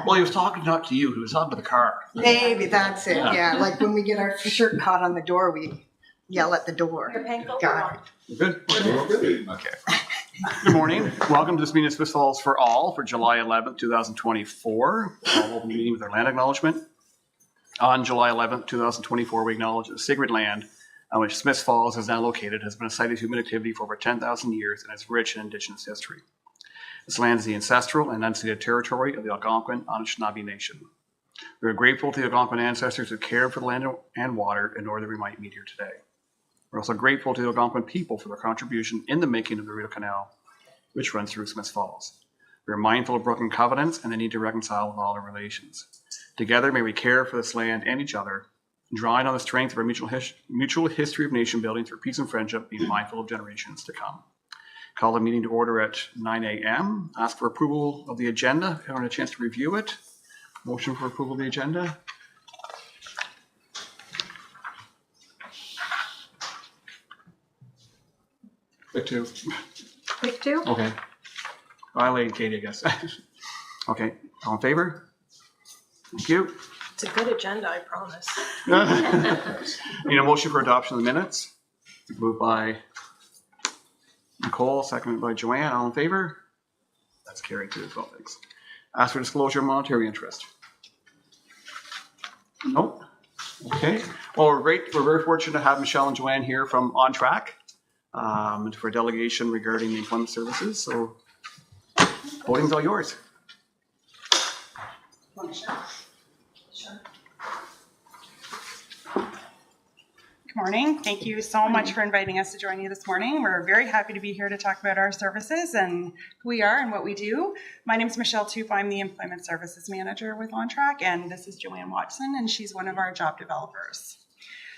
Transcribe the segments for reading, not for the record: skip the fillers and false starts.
Well, he was talking not to you. He was talking to the car. Maybe that's it. Yeah. Yeah, like when we get our shirt caught on the door, we yell at the door. Your pen go Got it. You good? Okay. Good morning. Welcome to this meeting of Smith Falls for All for July 11th, 2024. I'll open the meeting with our land acknowledgement. On July 11th, 2024, we acknowledge that the sacred land on which Smith Falls is now located has been a site of human activity for over 10,000 years and is rich in Indigenous history. This land is the ancestral and unceded territory of the Algonquin Anishinaabe Nation. We are grateful to the Algonquin ancestors who cared for the land and water in order that we might meet here today. We're also grateful to the Algonquin people for their contribution in the making of the Rideau Canal, which runs through Smith Falls. We are mindful of broken covenants and the need to reconcile with all our relations. Together, may we care for this land and each other, drawing on the strength of our mutual history of nation building through peace and friendship, being mindful of generations to come. Call the meeting to order at 9 a.m. Ask for approval of the agenda. If you haven't had a chance to review it. Motion for approval of the agenda. Pick two. Pick two. Okay. Violating Katie, I guess. Okay. All in favor? Thank you. It's a good agenda, I promise. Need a motion for adoption of the minutes. Moved by Nicole, seconded by Joanne. All in favor? That's carried too as well. Thanks. Ask for disclosure of monetary interest. Nope. Okay. Well, we're very fortunate to have Michelle and Joanne here from On Track for a delegation regarding the employment services. So, voting's all yours. Good morning. Thank you so much for inviting us to join you this morning. We're very happy to be here to talk about our services and who we are and what we do. My name is Michelle Toop. I'm the Employment Services Manager with On Track, and this is Joanne Watson, and she's one of our job developers.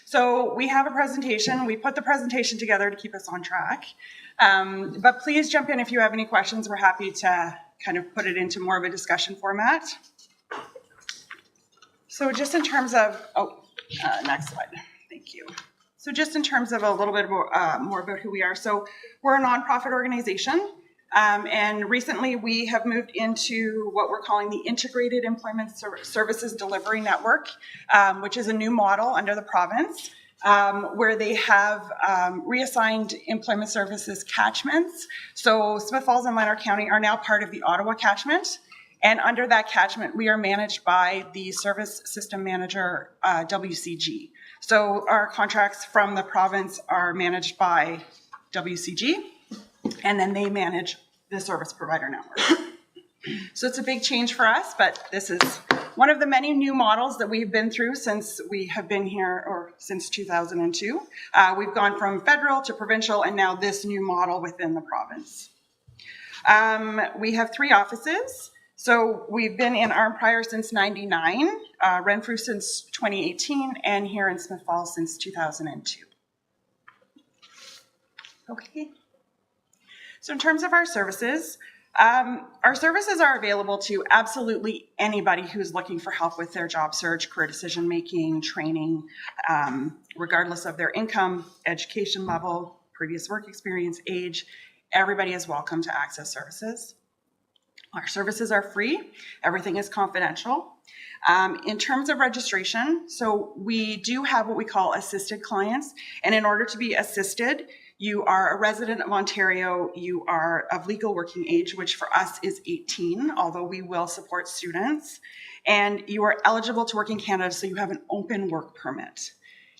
So we have a presentation. We put the presentation together to keep us on track. But please jump in if you have any questions. We're happy to kind of put it into more of a discussion format. So just in terms of, next slide. Thank you. So just in terms of a little bit more about who we are. So we're a nonprofit organization, and recently we have moved into what we're calling the Integrated Employment Services Delivery Network, which is a new model under the province, where they have reassigned employment services catchments. So Smith Falls and Lanark County are now part of the Ottawa catchment. And under that catchment, we are managed by the Service System Manager, WCG. So our contracts from the province are managed by WCG, and then they manage the service provider network. So it's a big change for us, but this is one of the many new models that we've been through since we have been here, or since 2002. We've gone from federal to provincial, and now this new model within the province. We have 3 offices. So we've been in Arnprior since 99, Renfrew since 2018, and here in Smith Falls since 2002. Okay. So in terms of our services are available to absolutely anybody who's looking for help with their job search, career decision making, training, regardless of their income, education level, previous work experience, age. Everybody is welcome to access services. Our services are free. Everything is confidential. In terms of registration, so we do have what we call assisted clients. And in order to be assisted, you are a resident of Ontario, you are of legal working age, which for us is 18, although we will support students. And you are eligible to work in Canada, so you have an open work permit.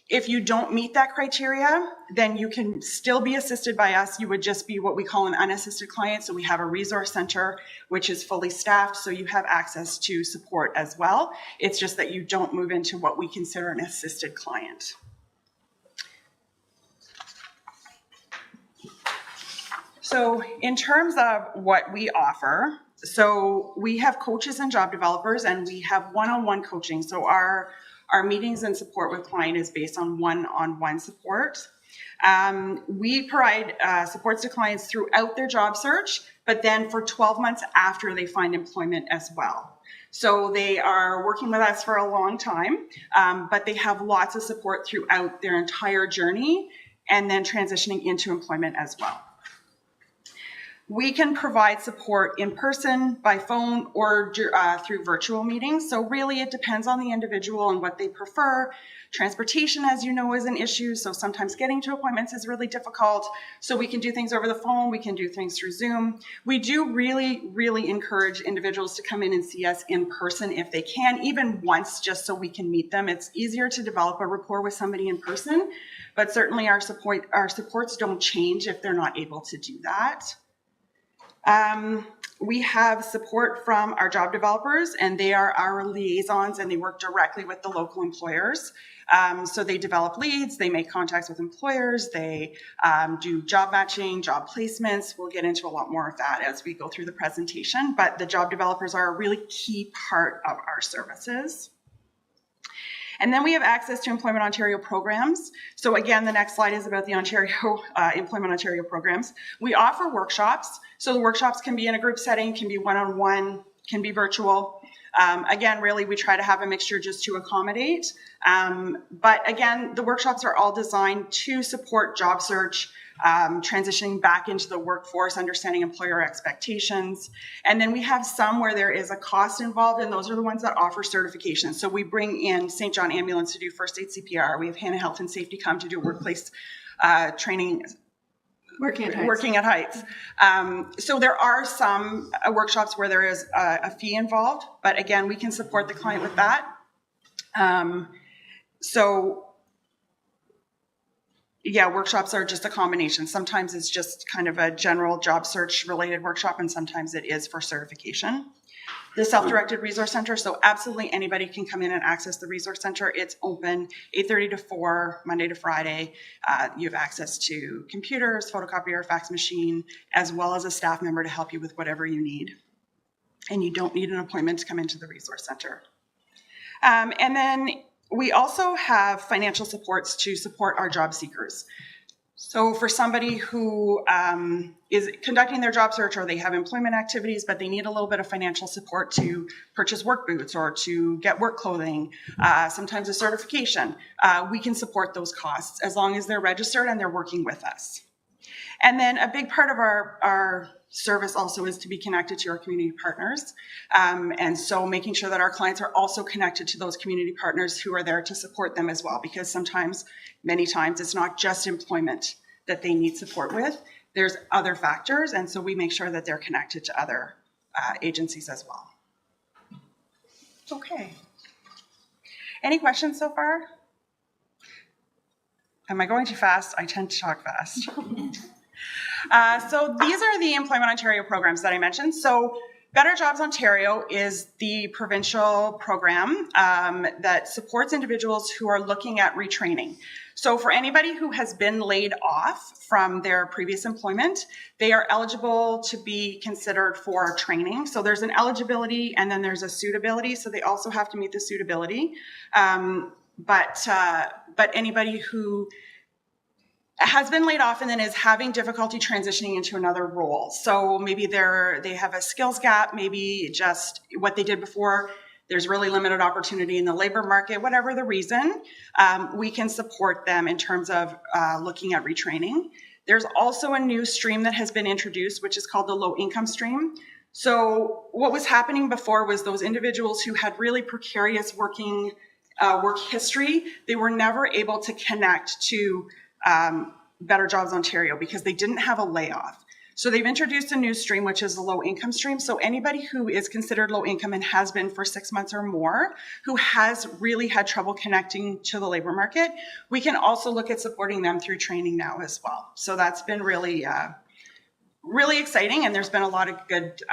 If you don't meet that criteria, then you can still be assisted by us. You would just be what we call an unassisted client. So we have a resource center, which is fully staffed. So you have access to support as well. It's just that you don't move into what we consider an assisted client. So in terms of what we offer, so we have coaches and job developers, and we have one-on-one coaching. So our meetings and support with client is based on one-on-one support. We provide supports to clients throughout their job search, but then for 12 months after they find employment as well. So they are working with us for a long time, but they have lots of support throughout their entire journey and then transitioning into employment as well. We can provide support in person, by phone, or through virtual meetings. So really it depends on the individual and what they prefer. Transportation, as you know, is an issue. So sometimes getting to appointments is really difficult. So we can do things over the phone. We can do things through Zoom. We do really, really encourage individuals to come in and see us in person if they can, even once, just so we can meet them. It's easier to develop a rapport with somebody in person, but certainly our supports don't change if they're not able to do that. We have support from our job developers, and they are our liaisons, and they work directly with the local employers. So they develop leads, they make contacts with employers, they do job matching, job placements. We'll get into a lot more of that as we go through the presentation, but the job developers are a really key part of our services. And then we have access to Employment Ontario programs. So again, the next slide is about the Employment Ontario programs. We offer workshops. So the workshops can be in a group setting, can be one-on-one, can be virtual. Again, really, we try to have a mixture just to accommodate. But again, the workshops are all designed to support job search, transitioning back into the workforce, understanding employer expectations. And then we have some where there is a cost involved, and those are the ones that offer certification. So we bring in St. John Ambulance to do first aid CPR. We have Hannah Health and Safety come to do workplace training, working at heights. So there are some workshops where there is a fee involved, but again, we can support the client with that. Yeah, workshops are just a combination. Sometimes it's just kind of a general job search related workshop, and sometimes it is for certification. The Self-Directed Resource Center, so absolutely anybody can come in and access the Resource Center. It's open 8:30 to 4, Monday to Friday. You have access to computers, photocopier, fax machine, as well as a staff member to help you with whatever you need. And you don't need an appointment to come into the Resource Center. And then we also have financial supports to support our job seekers. So for somebody who is conducting their job search, or they have employment activities, but they need a little bit of financial support to purchase work boots or to get work clothing, sometimes a certification, we can support those costs as long as they're registered and they're working with us. And then a big part of our service also is to be connected to our community partners. And so making sure that our clients are also connected to those community partners who are there to support them as well, because sometimes, many times, it's not just employment that they need support with. There's other factors, and so we make sure that they're connected to other agencies as well. Okay. Any questions so far? Am I going too fast? I tend to talk fast. So these are the Employment Ontario programs that I mentioned. So Better Jobs Ontario is the provincial program that supports individuals who are looking at retraining. So for anybody who has been laid off from their previous employment, they are eligible to be considered for training. So there's an eligibility and then there's a suitability. So they also have to meet the suitability. But anybody who has been laid off and then is having difficulty transitioning into another role. So maybe they have a skills gap, maybe just what they did before, there's really limited opportunity in the labor market, whatever the reason, we can support them in terms of looking at retraining. There's also a new stream that has been introduced, which is called the low income stream. So what was happening before was those individuals who had really precarious work history, they were never able to connect to Better Jobs Ontario because they didn't have a layoff. So they've introduced a new stream, which is the low income stream. So anybody who is considered low income and has been for 6 months or more, who has really had trouble connecting to the labor market, we can also look at supporting them through training now as well. So that's been really, really exciting, and there's been a lot of good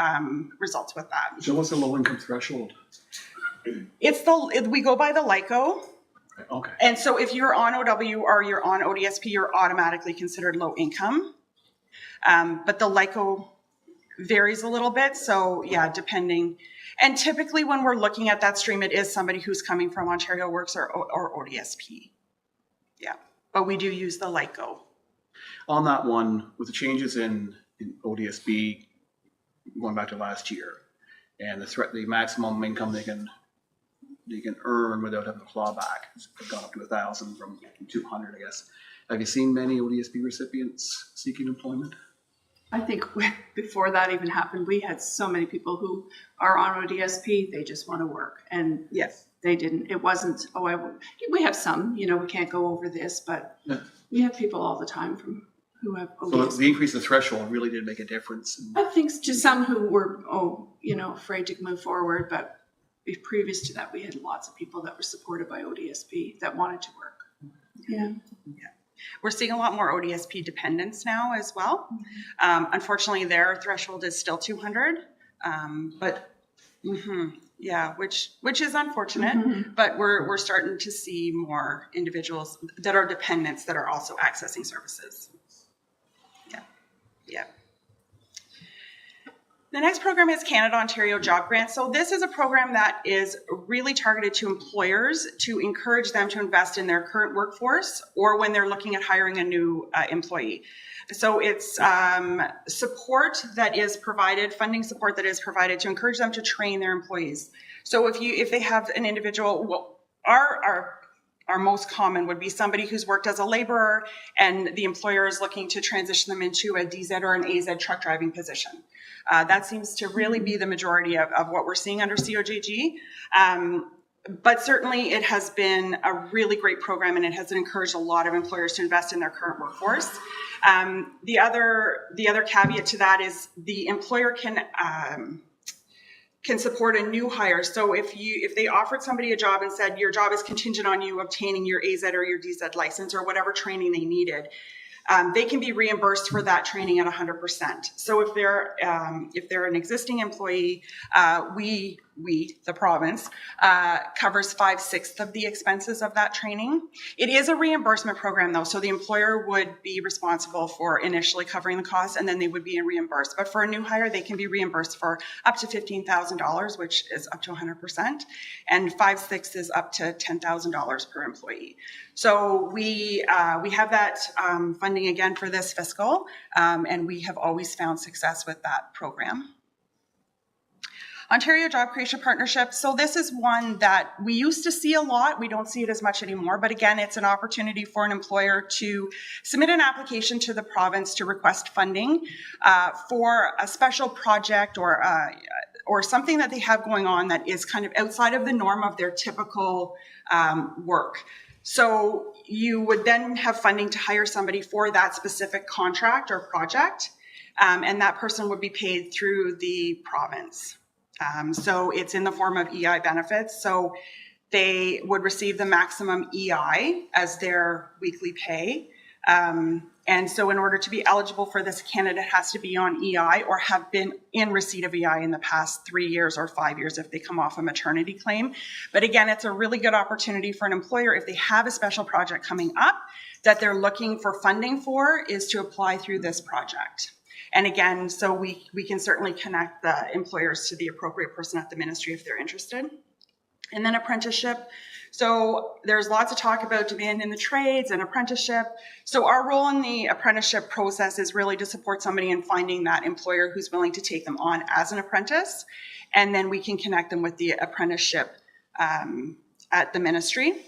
results with that. So what's the low income threshold? We go by the LICO. Okay. And so if you're on OW or you're on ODSP, you're automatically considered low income. But the LICO varies a little bit. So yeah, depending. And typically when we're looking at that stream, it is somebody who's coming from Ontario Works or ODSP. Yeah, but we do use the LICO. On that one, with the changes in ODSP going back to last year, and the maximum income they can earn without having to claw back has gone up to 1,000 from 200, I guess. Have you seen many ODSP recipients seeking employment? I think before that even happened, we had so many people who are on ODSP, they just want to work. And Yes. they didn't, it wasn't, we have some, we can't go over this, but Yeah. we have people all the time who have So ODSP. the increase in the threshold really did make a difference. I think to some who were, afraid to move forward, but previous to that, we had lots of people that were supported by ODSP that wanted to work. Yeah. We're seeing a lot more ODSP dependents now as well. Unfortunately, their threshold is still 200, but which is unfortunate. But we're starting to see more individuals that are dependents that are also accessing services. Yeah. The next program is Canada Ontario Job Grant. So this is a program that is really targeted to employers to encourage them to invest in their current workforce or when they're looking at hiring a new employee. So it's support that is provided, funding support that is provided to encourage them to train their employees. So if they have an individual, well, our most common would be somebody who's worked as a laborer and the employer is looking to transition them into a DZ or an AZ truck driving position. That seems to really be the majority of what we're seeing under COJG. But certainly it has been a really great program and it has encouraged a lot of employers to invest in their current workforce. The other caveat to that is the employer can support a new hire. So if they offered somebody a job and said your job is contingent on you obtaining your AZ or your DZ license or whatever training they needed, they can be reimbursed for that training at 100%. So if they're an existing employee, we, the province, covers 5/6 of the expenses of that training. It is a reimbursement program though, so the employer would be responsible for initially covering the cost and then they would be reimbursed. But for a new hire, they can be reimbursed for up to $15,000, which is up to 100%, and 5/6 is up to $10,000 per employee. So we have that funding again for this fiscal, and we have always found success with that program. Ontario Job Creation Partnership. So this is one that we used to see a lot. We don't see it as much anymore. But again, it's an opportunity for an employer to submit an application to the province to request funding for a special project or something that they have going on that is kind of outside of the norm of their typical work. So you would then have funding to hire somebody for that specific contract or project, and that person would be paid through the province. So it's in the form of EI benefits. So they would receive the maximum EI as their weekly pay. And so in order to be eligible for this, a candidate has to be on EI or have been in receipt of EI in the past 3 years or 5 years if they come off a maternity claim. But again, it's a really good opportunity for an employer if they have a special project coming up that they're looking for funding for, is to apply through this project. And again, so we can certainly connect the employers to the appropriate person at the ministry if they're interested. And then apprenticeship. So there's lots of talk about demand in the trades and apprenticeship. So our role in the apprenticeship process is really to support somebody in finding that employer who's willing to take them on as an apprentice. And then we can connect them with the apprenticeship at the ministry.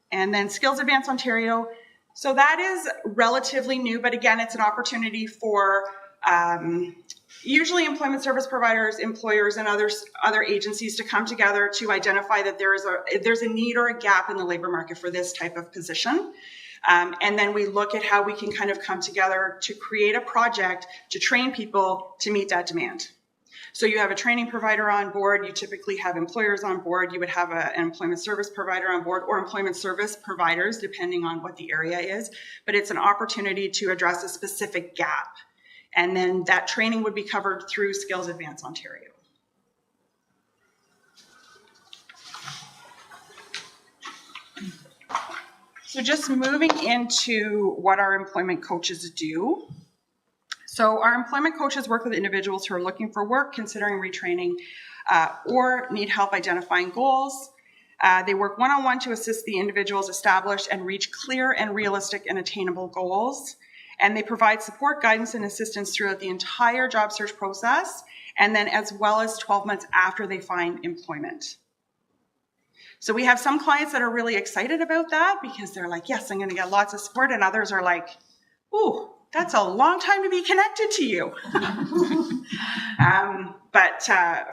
And then Skills Advance Ontario. So that is relatively new, but again, it's an opportunity for usually employment service providers, employers, and other agencies to come together to identify that there's a need or a gap in the labor market for this type of position. And then we look at how we can kind of come together to create a project to train people to meet that demand. So you have a training provider on board, you typically have employers on board, you would have an employment service provider on board or employment service providers, depending on what the area is. But it's an opportunity to address a specific gap. And then that training would be covered through Skills Advance Ontario. So just moving into what our employment coaches do. So our employment coaches work with individuals who are looking for work, considering retraining, or need help identifying goals. They work one-on-one to assist the individuals establish and reach clear and realistic and attainable goals. And they provide support, guidance, and assistance throughout the entire job search process, and then as well as 12 months after they find employment. So we have some clients that are really excited about that because they're like, yes, I'm going to get lots of support, and others are like, ooh, that's a long time to be connected to you. But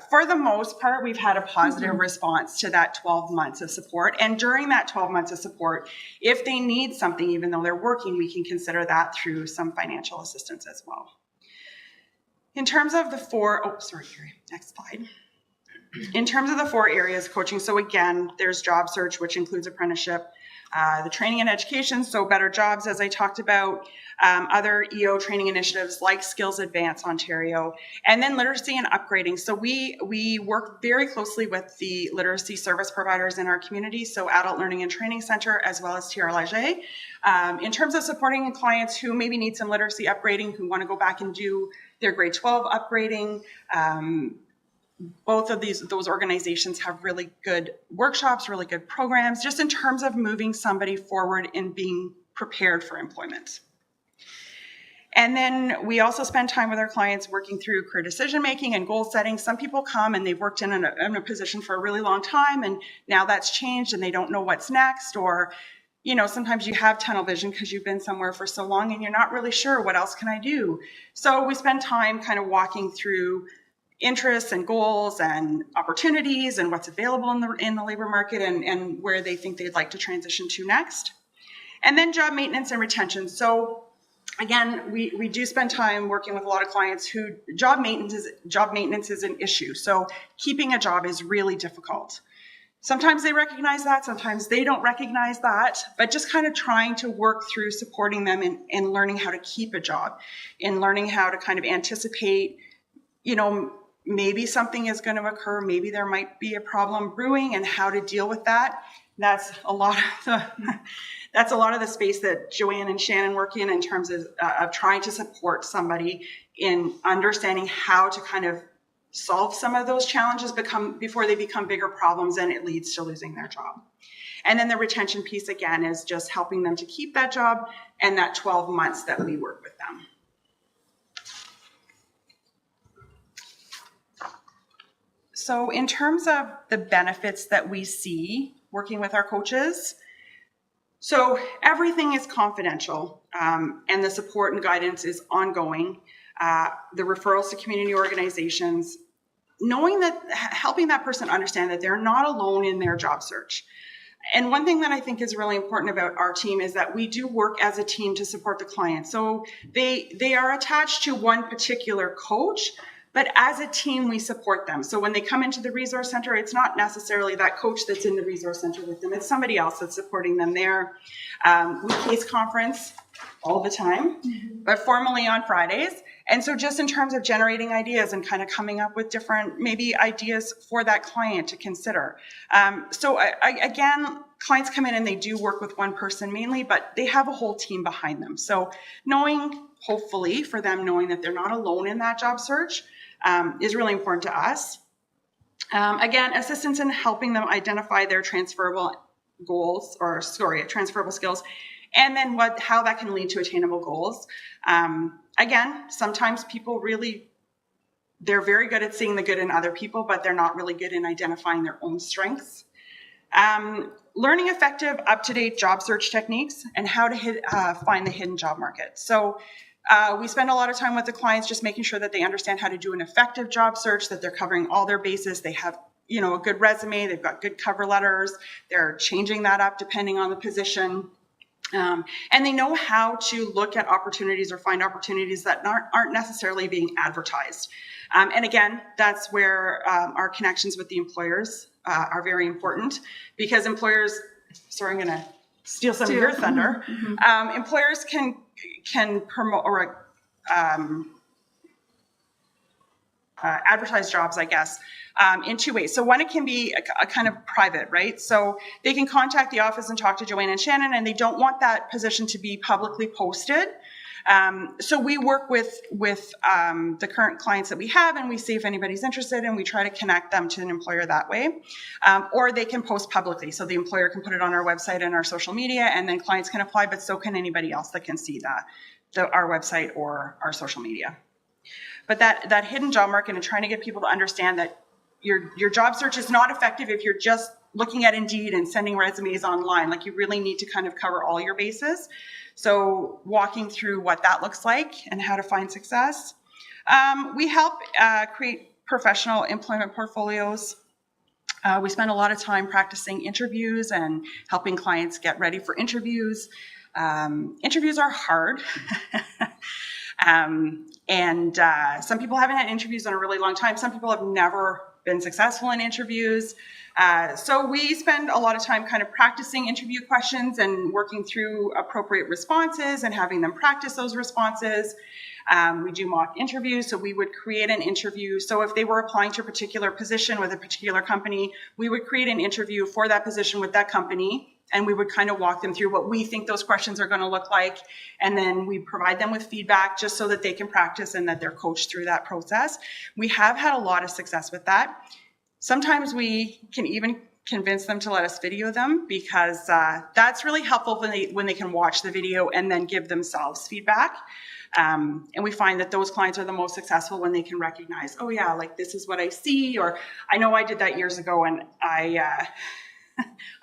for the most part, we've had a positive response to that 12 months of support. And during that 12 months of support, if they need something, even though they're working, we can consider that through some financial assistance as well. In terms of the next slide. In terms of the 4 areas of coaching, so again, there's job search, which includes apprenticeship, the training and education, so better jobs, as I talked about, other EO training initiatives like Skills Advance Ontario, and then literacy and upgrading. So we work very closely with the literacy service providers in our community, so Adult Learning and Training Center, as well as TR Leger. In terms of supporting clients who maybe need some literacy upgrading, who want to go back and do their grade 12 upgrading, both of those organizations have really good workshops, really good programs, just in terms of moving somebody forward in being prepared for employment. And then we also spend time with our clients working through career decision making and goal setting. Some people come and they've worked in a position for a really long time, and now that's changed and they don't know what's next, or sometimes you have tunnel vision because you've been somewhere for so long and you're not really sure what else can I do. So we spend time kind of walking through interests and goals and opportunities and what's available in the labor market and where they think they'd like to transition to next. And then job maintenance and retention. So again, we do spend time working with a lot of clients who job maintenance is an issue. So keeping a job is really difficult. Sometimes they recognize that, sometimes they don't recognize that, but just kind of trying to work through supporting them in learning how to keep a job, in learning how to kind of anticipate, maybe something is going to occur, maybe there might be a problem brewing, and how to deal with that. That's a lot of the space that Joanne and Shannon work in terms of trying to support somebody in understanding how to kind of solve some of those challenges before they become bigger problems and it leads to losing their job. And then the retention piece, again, is just helping them to keep that job and that 12 months that we work with them. So in terms of the benefits that we see working with our coaches, so everything is confidential and the support and guidance is ongoing. The referrals to community organizations, helping that person understand that they're not alone in their job search. And one thing that I think is really important about our team is that we do work as a team to support the client. So they are attached to one particular coach, but as a team, we support them. So when they come into the resource center, it's not necessarily that coach that's in the resource center with them. It's somebody else that's supporting them there. We case conference all the time, but formally on Fridays. And so just in terms of generating ideas and kind of coming up with different maybe ideas for that client to consider. Again, clients come in and they do work with one person mainly, but they have a whole team behind them. So hopefully for them, knowing that they're not alone in that job search is really important to us. Again, assistance in helping them identify their transferable skills, and then how that can lead to attainable goals. Again, sometimes people they're very good at seeing the good in other people, but they're not really good in identifying their own strengths. Learning effective, up-to-date job search techniques and how to find the hidden job market. So we spend a lot of time with the clients just making sure that they understand how to do an effective job search, that they're covering all their bases. They have a good resume, they've got good cover letters, they're changing that up depending on the position. And they know how to look at opportunities or find opportunities that aren't necessarily being advertised. And again, that's where our connections with the employers are very important, because employers, sorry, I'm going to steal some of your thunder. Mm-hmm. Employers can promote or advertise jobs, I guess, in two ways. So one, it can be a kind of private, right? So they can contact the office and talk to Joanne and Shannon, and they don't want that position to be publicly posted. So we work with the current clients that we have, and we see if anybody's interested, and we try to connect them to an employer that way. Or they can post publicly. So the employer can put it on our website and our social media, and then clients can apply, but so can anybody else that can see our website or our social media. But that hidden job market and trying to get people to understand that your job search is not effective if you're just looking at Indeed and sending resumes online. Like, you really need to kind of cover all your bases. So walking through what that looks like and how to find success. We help create professional employment portfolios. We spend a lot of time practicing interviews and helping clients get ready for interviews. Interviews are hard. And some people haven't had interviews in a really long time. Some people have never been successful in interviews. So we spend a lot of time kind of practicing interview questions and working through appropriate responses and having them practice those responses. We do mock interviews, so we would create an interview. So if they were applying to a particular position with a particular company, we would create an interview for that position with that company, and we would kind of walk them through what we think those questions are going to look like. And then we provide them with feedback just so that they can practice and that they're coached through that process. We have had a lot of success with that. Sometimes we can even convince them to let us video them, because that's really helpful when they can watch the video and then give themselves feedback. And we find that those clients are the most successful when they can recognize, oh yeah, like this is what I see, or I know I did that years ago and I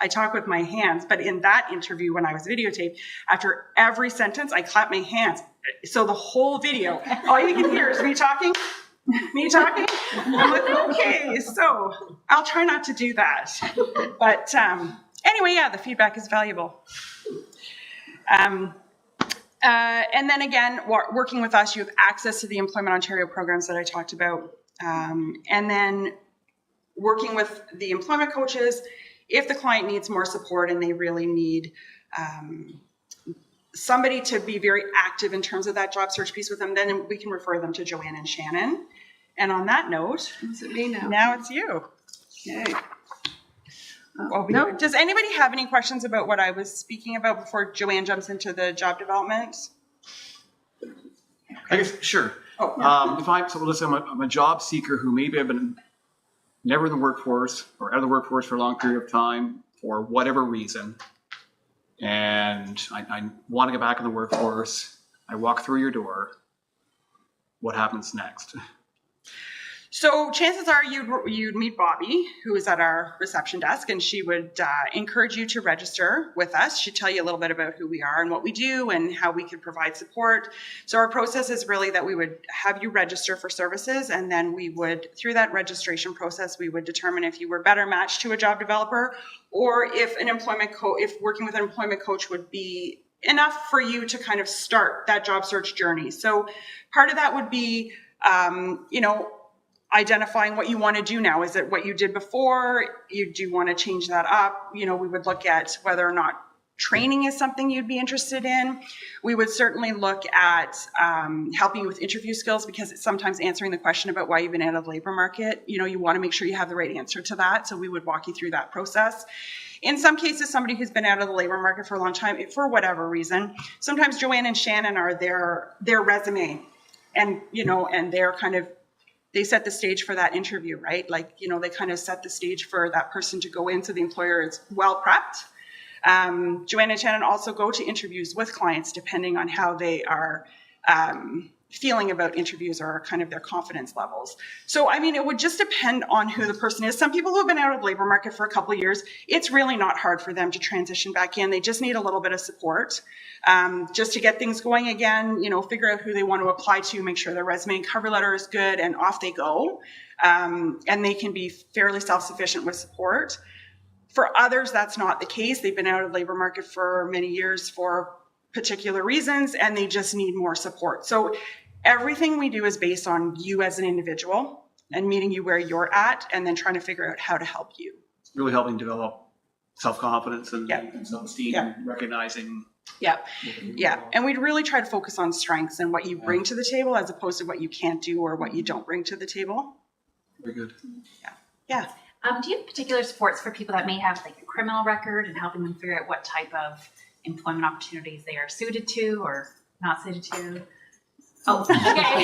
talk with my hands. But in that interview, when I was videotaped, after every sentence, I clap my hands. So the whole video, all you can hear is me talking. I'm like, okay, so I'll try not to do that. But anyway, yeah, the feedback is valuable. And then again, working with us, you have access to the Employment Ontario programs that I talked about. And then working with the employment coaches, if the client needs more support and they really need somebody to be very active in terms of that job search piece with them, then we can refer them to Joanne and Shannon. And on that note, Is it me now? now it's you. Okay. No. Does anybody have any questions about what I was speaking about before Joanne jumps into the job development? I guess, sure. Oh, Listen, I'm a job seeker who maybe I've been never in the workforce or out of the workforce for a long period of time for whatever reason. And I want to get back in the workforce. I walk through your door. What happens next? So chances are you'd meet Bobby, who is at our reception desk, and she would encourage you to register with us. She'd tell you a little bit about who we are and what we do and how we could provide support. So our process is really that we would have you register for services, and then we would, through that registration process, we would determine if you were better matched to a job developer, or if if working with an employment coach would be enough for you to kind of start that job search journey. So part of that would be, identifying what you want to do now. Is it what you did before? Do you want to change that up? We would look at whether or not training is something you'd be interested in. We would certainly look at helping you with interview skills, because it's sometimes answering the question about why you've been out of the labor market. You want to make sure you have the right answer to that. So we would walk you through that process. In some cases, somebody who's been out of the labor market for a long time, for whatever reason, sometimes Joanne and Shannon are their resume, and and they're kind of, they set the stage for that interview, right? Like, they kind of set the stage for that person to go in, so the employer is well prepped. Joanne and Shannon also go to interviews with clients depending on how they are feeling about interviews or kind of their confidence levels. So, it would just depend on who the person is. Some people who have been out of the labor market for a couple of years, it's really not hard for them to transition back in. They just need a little bit of support just to get things going again, figure out who they want to apply to, make sure their resume and cover letter is good, and off they go. And they can be fairly self-sufficient with support. For others, that's not the case. They've been out of the labor market for many years for particular reasons, and they just need more support. So everything we do is based on you as an individual and meeting you where you're at, and then trying to figure out how to help you. Really helping develop self-confidence and self-esteem, Yeah. and recognizing. Yeah. And we'd really try to focus on strengths and what you bring to the table, as opposed to what you can't do or what you don't bring to the table. Very good. Yeah. Do you have particular supports for people that may have like a criminal record, and helping them figure out what type of employment opportunities they are suited to or not suited to? Oh, okay.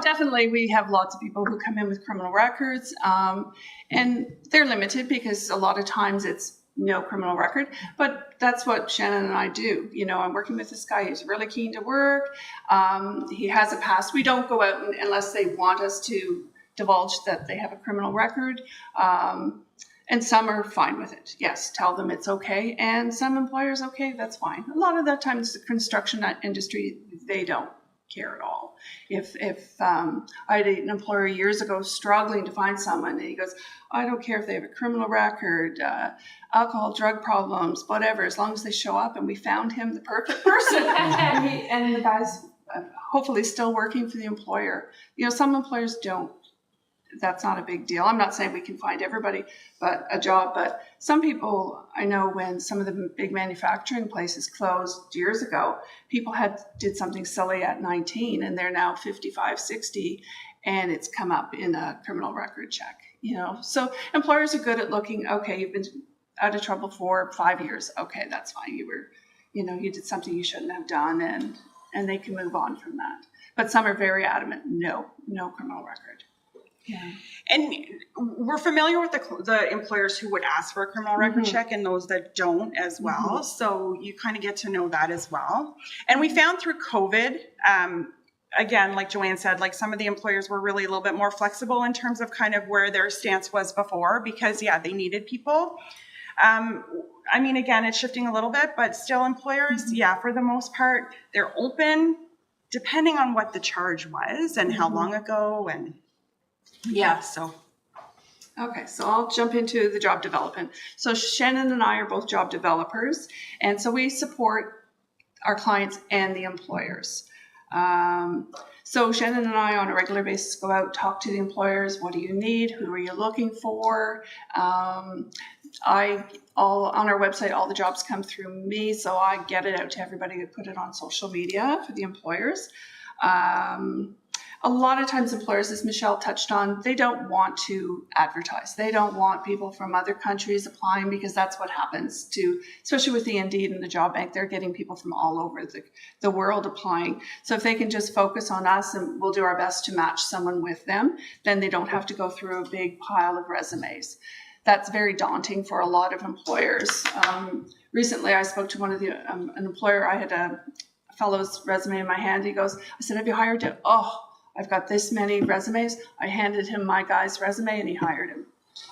Definitely. We have lots of people who come in with criminal records, and they're limited because a lot of times it's no criminal record, but that's what Shannon and I do. I'm working with this guy who's really keen to work. He has a past. We don't go out unless they want us to divulge that they have a criminal record. And some are fine with it. Yes, tell them it's okay. And some employers, okay, that's fine. A lot of the times the construction industry, they don't care at all. If I had an employer years ago struggling to find someone, and he goes, I don't care if they have a criminal record, alcohol, drug problems, whatever, as long as they show up, and we found him the perfect person. and the guy's hopefully still working for the employer. You know, some employers don't. That's not a big deal. I'm not saying we can find everybody but a job, but some people, I know when some of the big manufacturing places closed years ago, people did something silly at 19 and they're now 55, 60, and it's come up in a criminal record check, you know. So employers are good at looking, okay, you've been out of trouble for 5 years. Okay, that's fine. You did something you shouldn't have done, and they can move on from that. But some are very adamant, no criminal record. Yeah. And we're familiar with the employers who would ask for a criminal record check and those that don't as well. So you kind of get to know that as well. And we found through COVID, again, like Joanne said, like some of the employers were really a little bit more flexible in terms of kind of where their stance was before, because they needed people. I mean, again, it's shifting a little bit, but still employers, for the most part, they're open depending on what the charge was and how long ago and so. Okay, so I'll jump into the job development. So Shannon and I are both job developers, and so we support our clients and the employers. So Shannon and I on a regular basis go out, talk to the employers. What do you need? Who are you looking for? On our website, all the jobs come through me, so I get it out to everybody and put it on social media for the employers. A lot of times employers, as Michelle touched on, they don't want to advertise. They don't want people from other countries applying, because that's what happens especially with the Indeed and the Job Bank, they're getting people from all over the world applying. So if they can just focus on us and we'll do our best to match someone with them, then they don't have to go through a big pile of resumes. That's very daunting for a lot of employers. Recently, I spoke to one of an employer. I had a fellow's resume in my hand. He goes, I said, have you hired him? Oh, I've got this many resumes. I handed him my guy's resume and he hired him.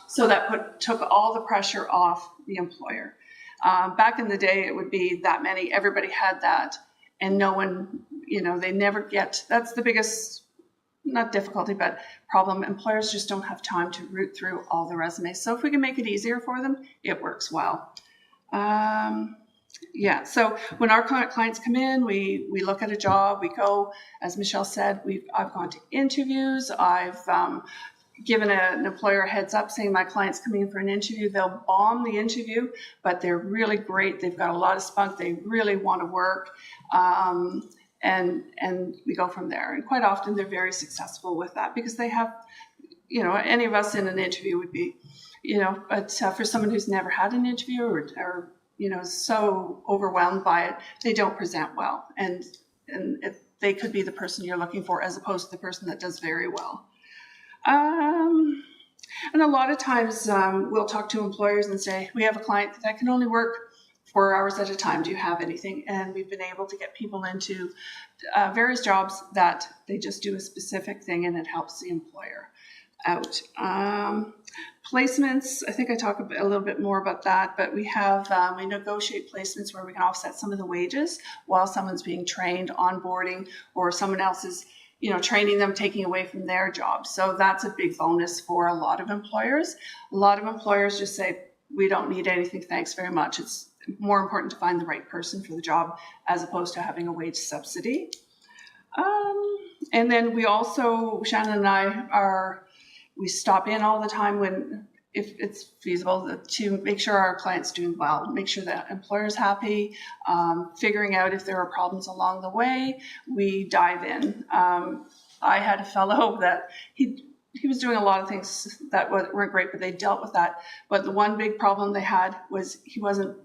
So that took all the pressure off the employer. Back in the day, it would be that many. Everybody had that, and no one, they never get. That's the biggest, not difficulty, but problem. Employers just don't have time to root through all the resumes. So if we can make it easier for them, it works well. So when our clients come in, we look at a job, we go, as Michelle said, I've gone to interviews, I've given an employer a heads up saying my client's coming in for an interview. They'll bomb the interview, but they're really great. They've got a lot of spunk. They really want to work. And we go from there. And quite often they're very successful with that, because they have, any of us in an interview would be, but for someone who's never had an interview or so overwhelmed by it, they don't present well. And they could be the person you're looking for, as opposed to the person that does very well. And a lot of times we'll talk to employers and say, we have a client that can only work 4 hours at a time. Do you have anything? And we've been able to get people into various jobs that they just do a specific thing, and it helps the employer out. Placements, I think I talk a little bit more about that, but we negotiate placements where we can offset some of the wages while someone's being trained, onboarding, or someone else is, training them, taking away from their job. So that's a big bonus for a lot of employers. A lot of employers just say, we don't need anything, thanks very much. It's more important to find the right person for the job as opposed to having a wage subsidy. And then we also, Shannon and I we stop in all the time if it's feasible, to make sure our client's doing well, make sure that employer's happy, figuring out if there are problems along the way. We dive in. I had a fellow that he was doing a lot of things that weren't great, but they dealt with that. But the one big problem they had was he wasn't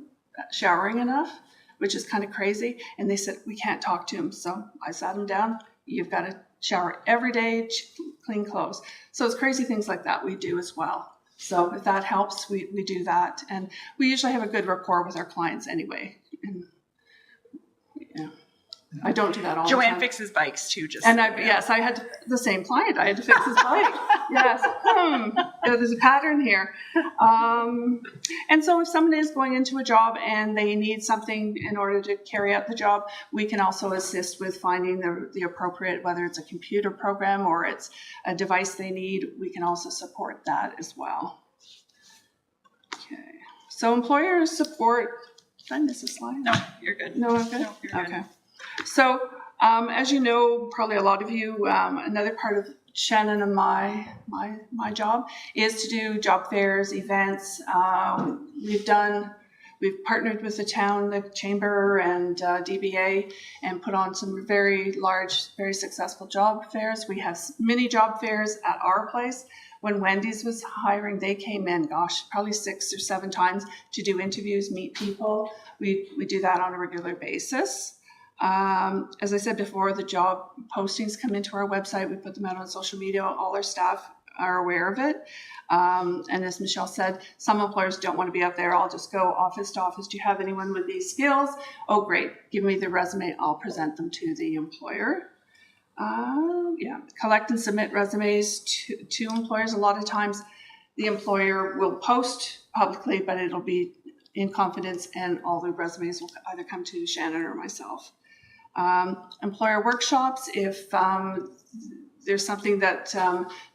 showering enough, which is kind of crazy. And they said, we can't talk to him. So I sat him down. You've got to shower every day, clean clothes. So it's crazy things like that we do as well. So if that helps, we do that. And we usually have a good rapport with our clients anyway. And, I don't do that all the Joanne time. fixes bikes too, just. And yes, I had the same client. I had to fix his bike. Yes. There's a pattern here. And so if someone is going into a job and they need something in order to carry out the job, we can also assist with finding the appropriate, whether it's a computer program or it's a device they need, we can also support that as well. Okay. So employer support, did I miss a slide? No, you're good. No, I'm good? No, you're good. Okay. So, as you know, probably a lot of you, another part of Shannon and my job is to do job fairs, events. We've partnered with the town, the chamber, and DBA, and put on some very large, very successful job fairs. We have mini job fairs at our place. When Wendy's was hiring, they came in, probably 6 or 7 times to do interviews, meet people. We do that on a regular basis. As I said before, the job postings come into our website. We put them out on social media. All our staff are aware of it. And as Michelle said, some employers don't want to be out there. I'll just go office to office. Do you have anyone with these skills? Oh, great. Give me the resume. I'll present them to the employer. Collect and submit resumes to employers. A lot of times the employer will post publicly, but it'll be in confidence, and all the resumes will either come to Shannon or myself. Employer workshops, if there's something that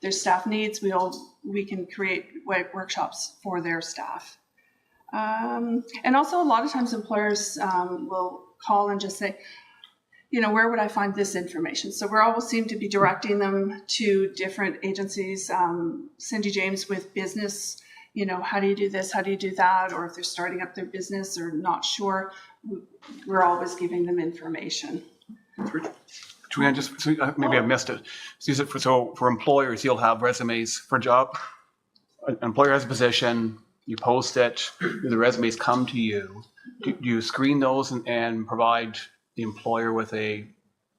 their staff needs, we can create workshops for their staff. And also a lot of times employers will call and just say, where would I find this information? So we always seem to be directing them to different agencies. Cindy James with business, how do you do this? How do you do that? Or if they're starting up their business or not sure, we're always giving them information. Joanne, maybe I missed it. So for employers, you'll have resumes for a job. An employer has a position, you post it, the resumes come to you. Do you screen those and provide the employer with a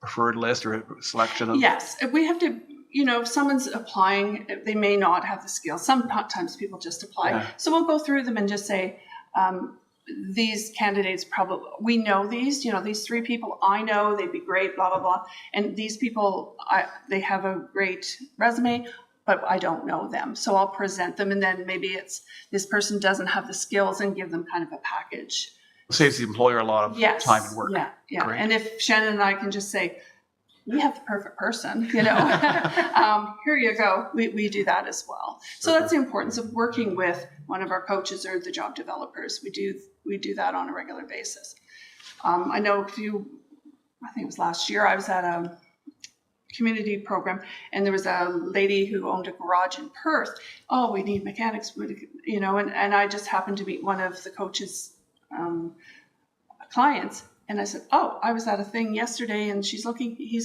preferred list or a selection of? Yes, we have to, if someone's applying, they may not have the skills. Sometimes people just apply. Yeah. So we'll go through them and just say, these candidates probably, we know these 3 people, I know they'd be great, blah, blah, blah. And these people, they have a great resume, but I don't know them. So I'll present them, and then maybe it's this person doesn't have the skills, and give them kind of a package. Saves the employer a lot of time and work. Yeah. Great. And if Shannon and I can just say, we have the perfect person, here you go. We do that as well. So that's the importance of working with one of our coaches or the job developers. We do that on a regular basis. I know I think it was last year, I was at a community program, and there was a lady who owned a garage in Perth. Oh, we need mechanics, and I just happened to meet one of the coaches' clients. And I said, oh, I was at a thing yesterday, and he's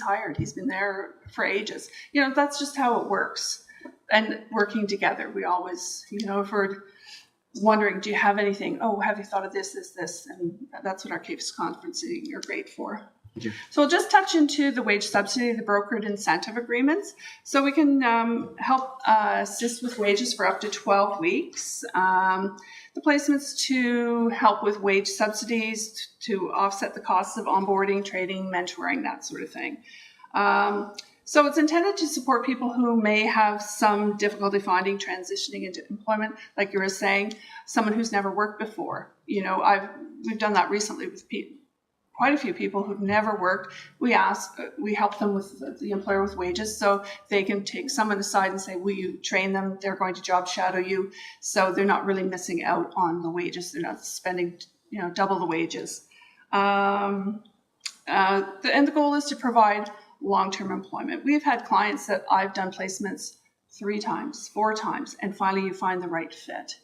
hired. He's been there for ages. That's just how it works. And working together, we always, if we're wondering, do you have anything? Oh, have you thought of this? And that's what our case conferencing are great for. Thank you. So we'll just touch into the wage subsidy, the brokered incentive agreements. So we can help assist with wages for up to 12 weeks. The placements to help with wage subsidies to offset the costs of onboarding, training, mentoring, that sort of thing. So it's intended to support people who may have some difficulty transitioning into employment, like you were saying, someone who's never worked before. We've done that recently with quite a few people who've never worked. We help them with the employer with wages, so they can take someone aside and say, will you train them? They're going to job shadow you, so they're not really missing out on the wages. They're not spending, double the wages. And the goal is to provide long-term employment. We've had clients that I've done placements 3 times, 4 times, and finally you find the right fit.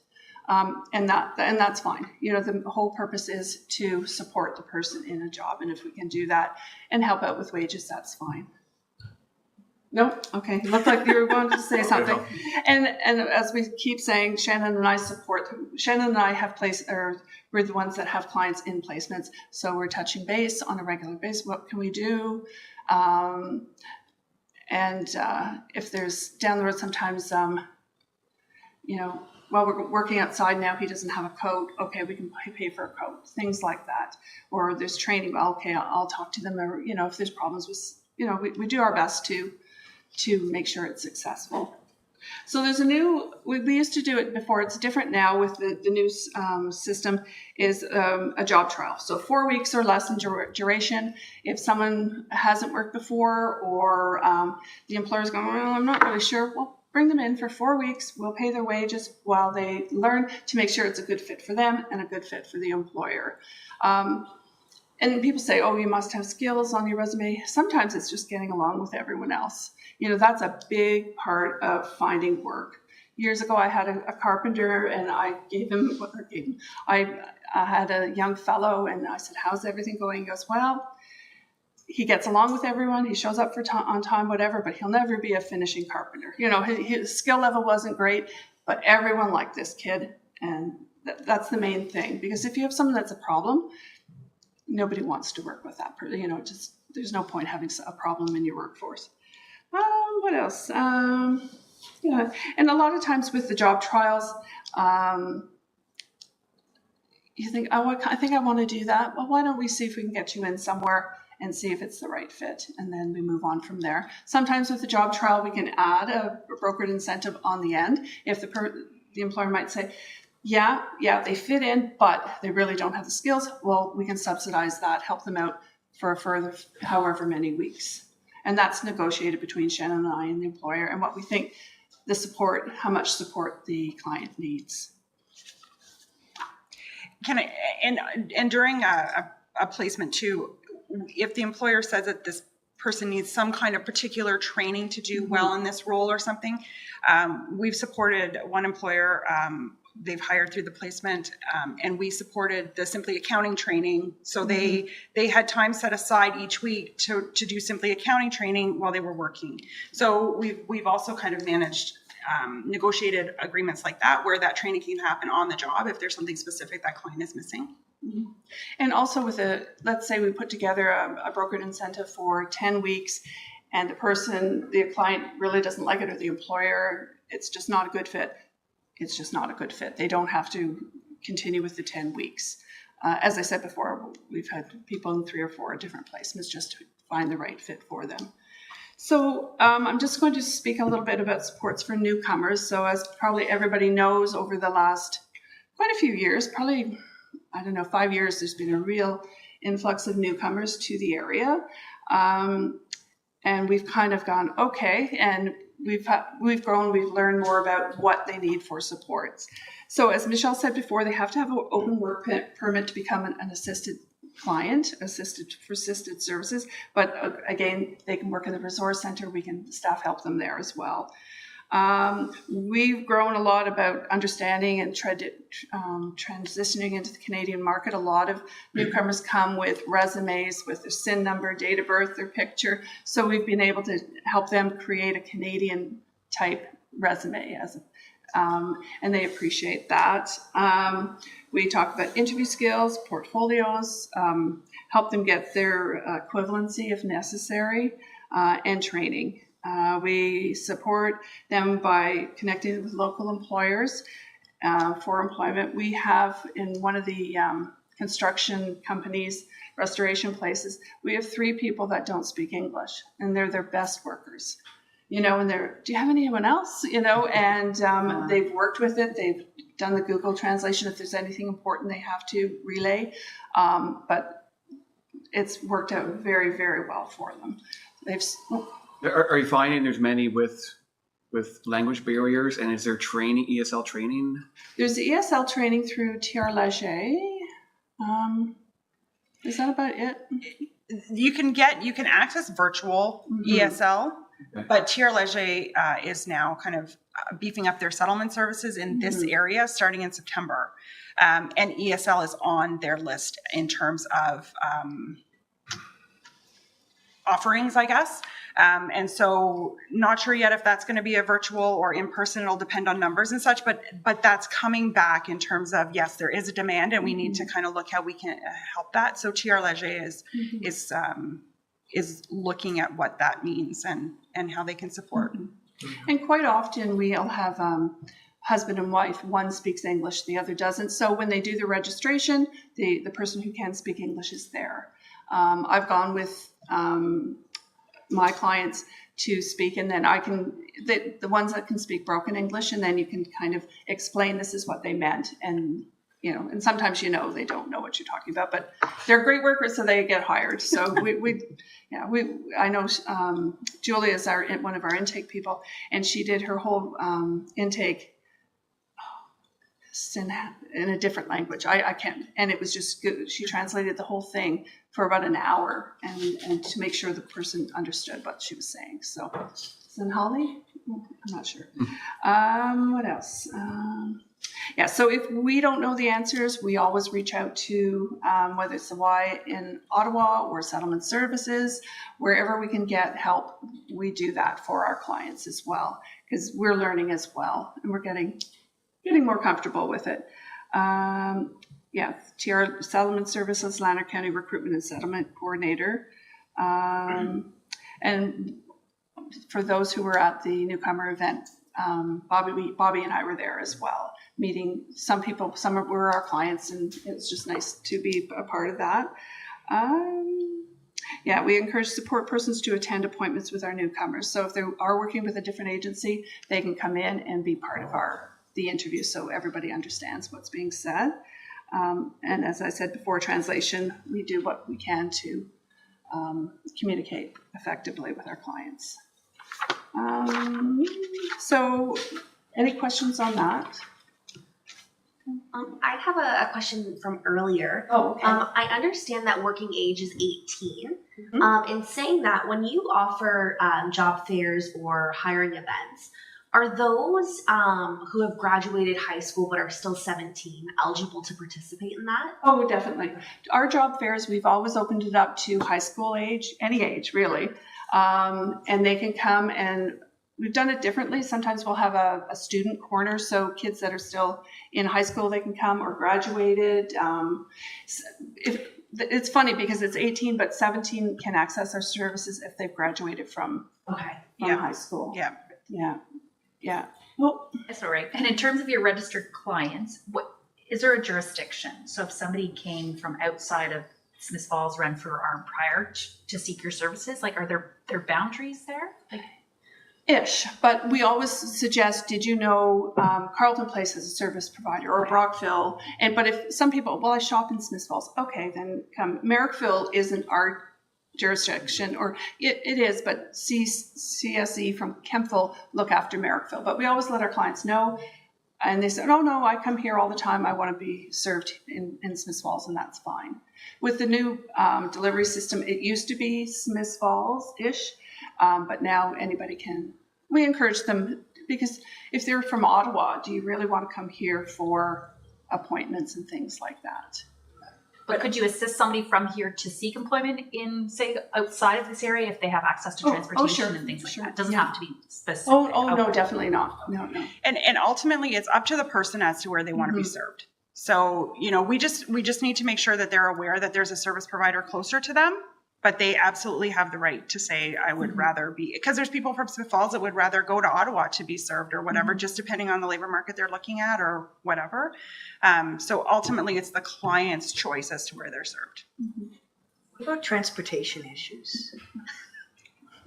And that's fine. The whole purpose is to support the person in a job. And if we can do that and help out with wages, that's fine. No? Okay. It looked like you were going to say something. And as we keep saying, Shannon and I have we're the ones that have clients in placements. So we're touching base on a regular basis. What can we do? And if there's down the road, sometimes, well, we're working outside now, he doesn't have a coat. Okay, we can pay for a coat, things like that. Or there's training, well, okay, I'll talk to them, or, if there's problems with, we do our best to make sure it's successful. So there's we used to do it before, it's different now with the new system, is a job trial. So 4 weeks or less in duration. If someone hasn't worked before, or the employer's going, well, I'm not really sure, well, bring them in for 4 weeks. We'll pay their wages while they learn to make sure it's a good fit for them and a good fit for the employer. And people say, oh, you must have skills on your resume. Sometimes it's just getting along with everyone else. That's a big part of finding work. Years ago, I had a carpenter, and I had a young fellow, and I said, how's everything going? He goes, well, he gets along with everyone. He shows up on time, whatever, but he'll never be a finishing carpenter. His skill level wasn't great, but everyone liked this kid. And that's the main thing, because if you have someone that's a problem, nobody wants to work with that person. Just there's no point having a problem in your workforce. What else? And a lot of times with the job trials, you think, oh, I think I want to do that. Well, why don't we see if we can get you in somewhere and see if it's the right fit, and then we move on from there. Sometimes with the job trial, we can add a brokered incentive on the end. If the employer might say, yeah, they fit in, but they really don't have the skills, well, we can subsidize that, help them out for a further however many weeks. And that's negotiated between Shannon and I and the employer, and what we think how much support the client needs. And during a placement too, if the employer says that this person needs some kind of particular training to do well in this role or something, we've supported one employer. They've hired through the placement, and we supported the Simply Accounting training. So they had time set aside each week to do Simply Accounting training while they were working. So we've also kind of managed negotiated agreements like that, where that training can happen on the job if there's something specific that client is missing. And also let's say we put together a brokered incentive for 10 weeks, and the client really doesn't like it, or the employer, it's just not a good fit. It's just not a good fit. They don't have to continue with the 10 weeks. As I said before, we've had people in 3 or 4 different placements just to find the right fit for them. So I'm just going to speak a little bit about supports for newcomers. So as probably everybody knows, over the last quite a few years, probably, 5 years, there's been a real influx of newcomers to the area. And we've kind of gone, okay, and we've grown, we've learned more about what they need for supports. So as Michelle said before, they have to have an open work permit to become an assisted client, assisted services. But again, they can work in the resource center. Staff help them there as well. We've grown a lot about understanding and transitioning into the Canadian market. A lot of newcomers come with resumes with their SIN number, date of birth, their picture. So we've been able to help them create a Canadian type resume and they appreciate that. We talk about interview skills, portfolios, help them get their equivalency if necessary, and training. We support them by connecting with local employers for employment. We have in one of the construction companies, restoration places, we have 3 people that don't speak English, and they're their best workers. And do you have anyone else? And they've worked with it. They've done the Google translation if there's anything important they have to relay. But it's worked out very, very well for them. Are you finding there's many with language barriers, and is there ESL training? There's ESL training through TR Leger. Is that about it? You can access virtual ESL, but TR Leger is now kind of beefing up their settlement services in this area starting in September. And ESL is on their list in terms of offerings, I guess. And so not sure yet if that's going to be a virtual or in person. It'll depend on numbers and such, but that's coming back in terms of, yes, there is a demand and we need to kind of look how we can help that. So TR Leger is looking at what that means and how they can support. And quite often we'll have husband and wife, one speaks English, the other doesn't. So when they do the registration, the person who can speak English is there. I've gone with my clients to speak, and then I can, the ones that can speak broken English, and then you can kind of explain this is what they meant. And, you know, and sometimes, you know, they don't know what you're talking about, but they're great workers, so they get hired. So I know Julia is one of our intake people, and she did her whole intake in a different language. I can't, and it was just good. She translated the whole thing for about an hour, and to make sure the person understood what she was saying. So, then Holly, I'm not sure. What else? Yeah, so if we don't know the answers, we always reach out to whether it's the Y in Ottawa or Settlement Services, wherever we can get help, we do that for our clients as well, because we're learning as well, and we're getting more comfortable with it. Yeah, TR Settlement Services, Lanark County Recruitment and Settlement Coordinator. And for those who were at the newcomer event, Bobby and I were there as well, meeting some people. Some were our clients, and it's just nice to be a part of that. Yeah, we encourage support persons to attend appointments with our newcomers. So if they are working with a different agency, they can come in and be part of the interview, so everybody understands what's being said. And as I said before, translation, we do what we can to communicate effectively with our clients. So any questions on that? I have a question from earlier. Oh, okay. I understand that working age is 18. In saying that, when you offer job fairs or hiring events, are those who have graduated high school but are still 17 eligible to participate in that? Oh, definitely. Our job fairs, we've always opened it up to high school age, any age really. And they can come, and we've done it differently. Sometimes we'll have a student corner, so kids that are still in high school, they can come, or graduated. It's funny because it's 18, but 17 can access our services if they've graduated from high school. Yeah. Well, That's all right. And in terms of your registered clients, what is there a jurisdiction? So if somebody came from outside of Smith Falls, Renfrew, or Arm Prior to seek your services, like, are there boundaries there? Like, ish, but we always suggest, did you know Carleton Place is a service provider, or Brockville? But if some people, well, I shop in Smith Falls, okay, then come. Merrickville isn't our jurisdiction, or it is, but CSE from Kempville look after Merrickville. But we always let our clients know, and they said, oh no, I come here all the time, I want to be served in Smith Falls, and that's fine. With the new delivery system, it used to be Smith Falls-ish, but now anybody can. We encourage them, because if they're from Ottawa, do you really want to come here for appointments and things like that? but could you assist somebody from here to seek employment in, say, outside of this area if they have access to transportation sure, and things like sure, that? It doesn't yeah. have to be specific. No, definitely not. No. And ultimately, it's up to the person as to where they want to be served. So, we just need to make sure that they're aware that there's a service provider closer to them, but they absolutely have the right to say, I would rather be, because there's people from Smith Falls that would rather go to Ottawa to be served or whatever, just depending on the labor market they're looking at or whatever. So ultimately, it's the client's choice as to where they're served. What about transportation issues?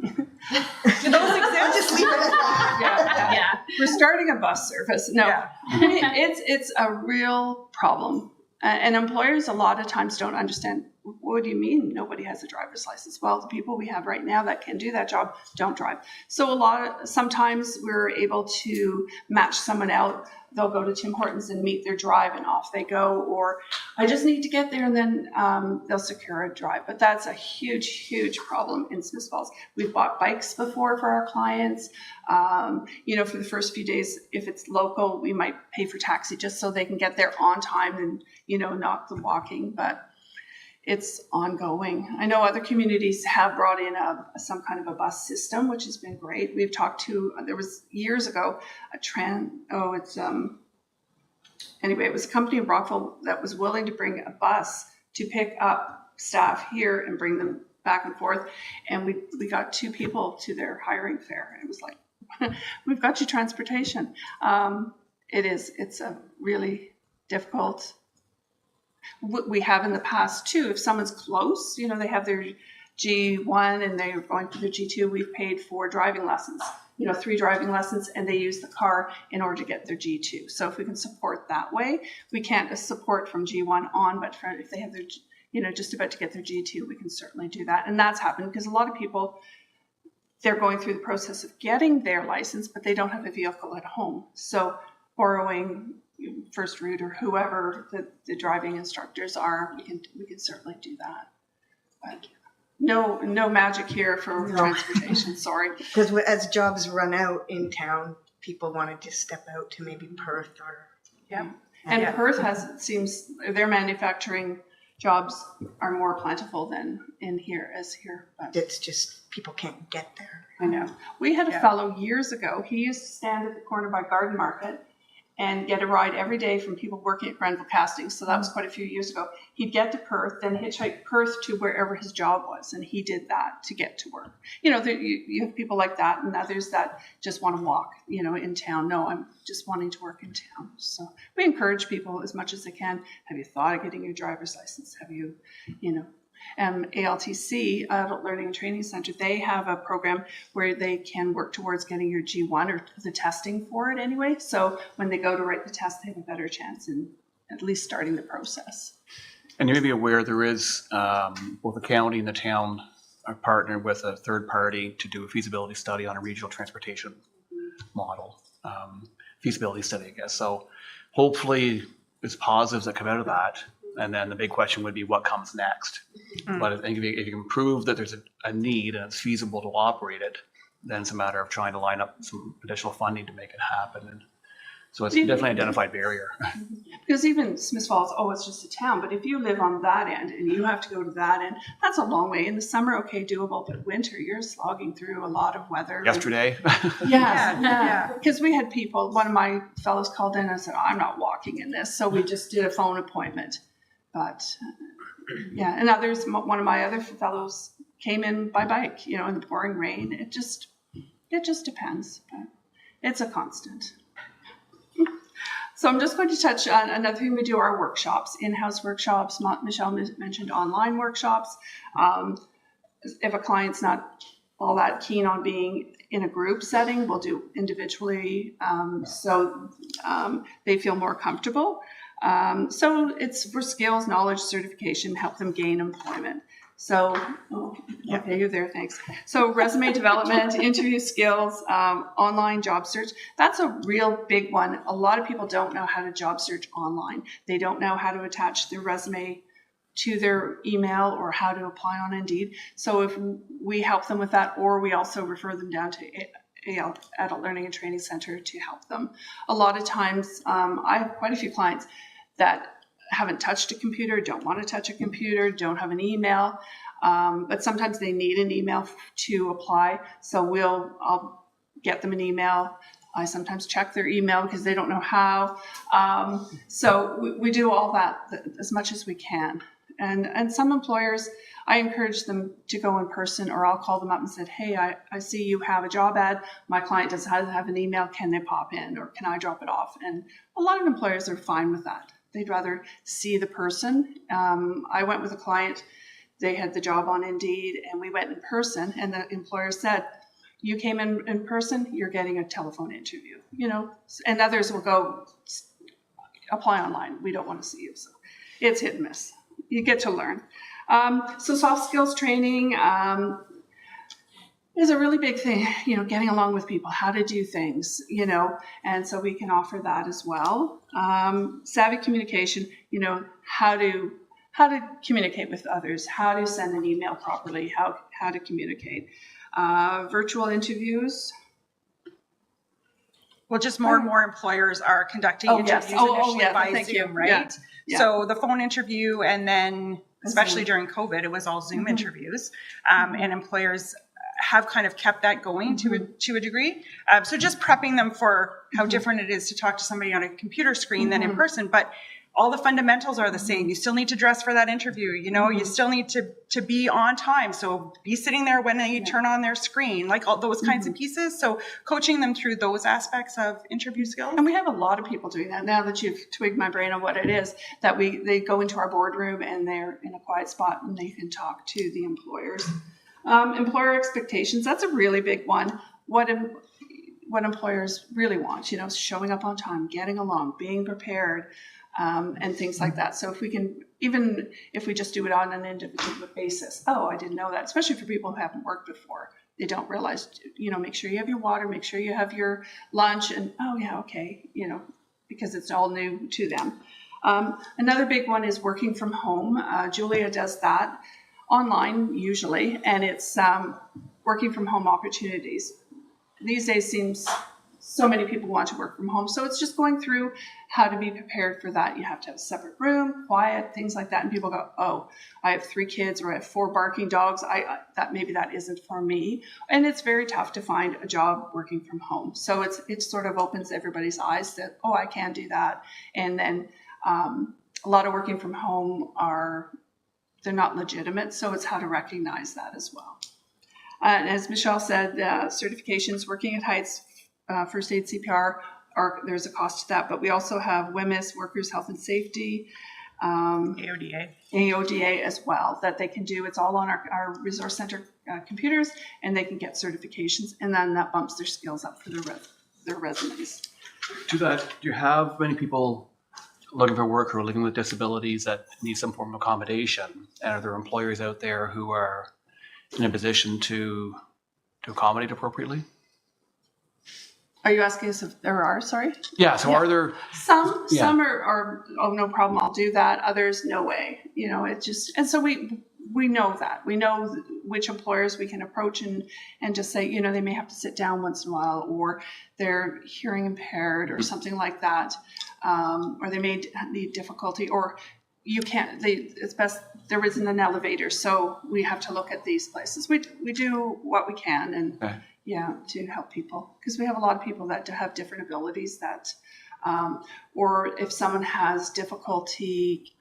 Do those exist? Just leave it at that. Yeah. We're starting a bus service. No, Yeah. it's a real problem. And employers a lot of times don't understand, what do you mean nobody has a driver's license? Well, the people we have right now that can do that job don't drive. So sometimes we're able to match someone out. They'll go to Tim Hortons and meet their drive and off they go. Or I just need to get there, and then they'll secure a drive. But that's a huge, huge problem in Smith Falls. We've bought bikes before for our clients. For the first few days, if it's local, we might pay for taxi just so they can get there on time and, not the walking. But it's ongoing. I know other communities have brought in some kind of a bus system, which has been great. We've talked to, there was years ago, it was a company in Brockville that was willing to bring a bus to pick up staff here and bring them back and forth. And we got 2 people to their hiring fair. It was like, we've got you transportation. it's a really difficult. We have in the past too, if someone's close, you know, they have their G1 and they're going for their G2, we've paid for driving lessons, you know, 3 driving lessons, and they use the car in order to get their G2. So if we can support that way, we can't support from G1 on, but if they have their, you know, just about to get their G2, we can certainly do that. And that's happened because a lot of people, they're going through the process of getting their license, but they don't have a vehicle at home. So borrowing First Route or whoever the driving instructors are, we can certainly do that. But no magic here for transportation. Sorry. Because as jobs run out in town, people wanted to step out to maybe Perth or. Yeah. And Perth seems their manufacturing jobs are more plentiful than here. But It's just people can't get there. I know. We had a fellow years ago. He used to stand at the corner by Garden Market and get a ride every day from people working at Grenville Castings. So that was quite a few years ago. He'd get to Perth, then hitchhike Perth to wherever his job was, and he did that to get to work. You know, you have people like that, and others that just want to walk, you know, in town. No, I'm just wanting to work in town. So we encourage people as much as they can. Have you thought of getting your driver's license? Have you, you know? ALTC, Adult Learning and Training Center, they have a program where they can work towards getting your G1 or the testing for it anyway. So when they go to write the test, they have a better chance in at least starting the process. And you may be aware there is both the county and the town are partnered with a third party to do a feasibility study on a regional transportation model. Feasibility study, I guess. So hopefully there's positives that come out of that. And then the big question would be what comes next. But I think if you can prove that there's a need and it's feasible to operate it, then it's a matter of trying to line up some additional funding to make it happen. And so it's definitely an identified barrier. Because even Smith Falls, it's just a town. But if you live on that end and you have to go to that end, that's a long way. In the summer, okay, doable. But winter, you're slogging through a lot of weather. Yesterday. Yeah. Because we had people, one of my fellows called in and said, I'm not walking in this. So we just did a phone appointment. But yeah, and others, one of my other fellows came in by bike, you know, in the pouring rain. It just depends, but it's a constant. So I'm just going to touch on another thing we do, our workshops, in-house workshops. Michelle mentioned online workshops. If a client's not all that keen on being in a group setting, we'll do individually so they feel more comfortable. So it's for skills, knowledge, certification, help them gain employment. So, okay, you're there, thanks. So resume development, interview skills, online job search, that's a real big one. A lot of people don't know how to job search online. They don't know how to attach their resume to their email or how to apply on Indeed. So if we help them with that, or we also refer them down to Adult Learning and Training Center to help them. A lot of times, I have quite a few clients that haven't touched a computer, don't want to touch a computer, don't have an email, but sometimes they need an email to apply. So I'll get them an email. I sometimes check their email because they don't know how. So we do all that as much as we can. And some employers, I encourage them to go in person, or I'll call them up and say, hey, I see you have a job ad. My client doesn't have an email. Can they pop in, or can I drop it off? And a lot of employers are fine with that. They'd rather see the person. I went with a client. They had the job on Indeed, and we went in person, and the employer said, you came in person, you're getting a telephone interview, you know, and others will go apply online. We don't want to see you. So it's hit and miss. You get to learn. So soft skills training is a really big thing, you know, getting along with people, how to do things, you know, and so we can offer that as well. Savvy communication, you know, how to communicate with others, how to send an email properly, how to communicate. Virtual interviews. Well, just more and more employers are conducting interviews initially by Zoom, right? Yeah. So the phone interview, and then especially during COVID, it was all Zoom interviews, and employers have kind of kept that going to a degree. So just prepping them for how different it is to talk to somebody on a computer screen than in person. But all the fundamentals are the same. You still need to dress for that interview. You know, you still need to be on time. So be sitting there when you turn on their screen, like all those kinds of pieces. So coaching them through those aspects of interview skills. And we have a lot of people doing that. Now that you've twigged my brain on what it is, that they go into our boardroom and they're in a quiet spot and they can talk to the employers. Employer expectations, that's a really big one. What employers really want, you know, showing up on time, getting along, being prepared, and things like that. So if we can, even if we just do it on an individual basis, oh, I didn't know that, especially for people who haven't worked before. They don't realize, you know, make sure you have your water, make sure you have your lunch, and oh yeah, okay, you know, because it's all new to them. Another big one is working from home. Julia does that online usually, and it's working from home opportunities. These days seems so many people want to work from home. So it's just going through how to be prepared for that. You have to have a separate room, quiet, things like that. And people go, oh, I have 3 kids or I have 4 barking dogs. Maybe that isn't for me. And it's very tough to find a job working from home. So it sort of opens everybody's eyes that, oh, I can do that. And then a lot of working from home they're not legitimate. So it's how to recognize that as well. And as Michelle said, certifications, working at heights, first aid, CPR, there's a cost to that. But we also have WMIS, Workers' Health and Safety, AODA as well, that they can do. It's all on our resource center computers, and they can get certifications, and then that bumps their skills up for their resumes. Do you have many people looking for work who are living with disabilities that need some form of accommodation? And are there employers out there who are in a position to accommodate appropriately? Are you asking us if there are? Sorry. Yeah. So are there some are oh, no problem, I'll do that. Others, no way. You know, it just, and so we know that. We know which employers we can approach and just say, you know, they may have to sit down once in a while, or they're hearing impaired or something like that, or they may need difficulty, or you can't, it's best there isn't an elevator, so we have to look at these places. We do what we can, and okay. Yeah, to help people, because we have a lot of people that have different abilities that, or if someone has difficulty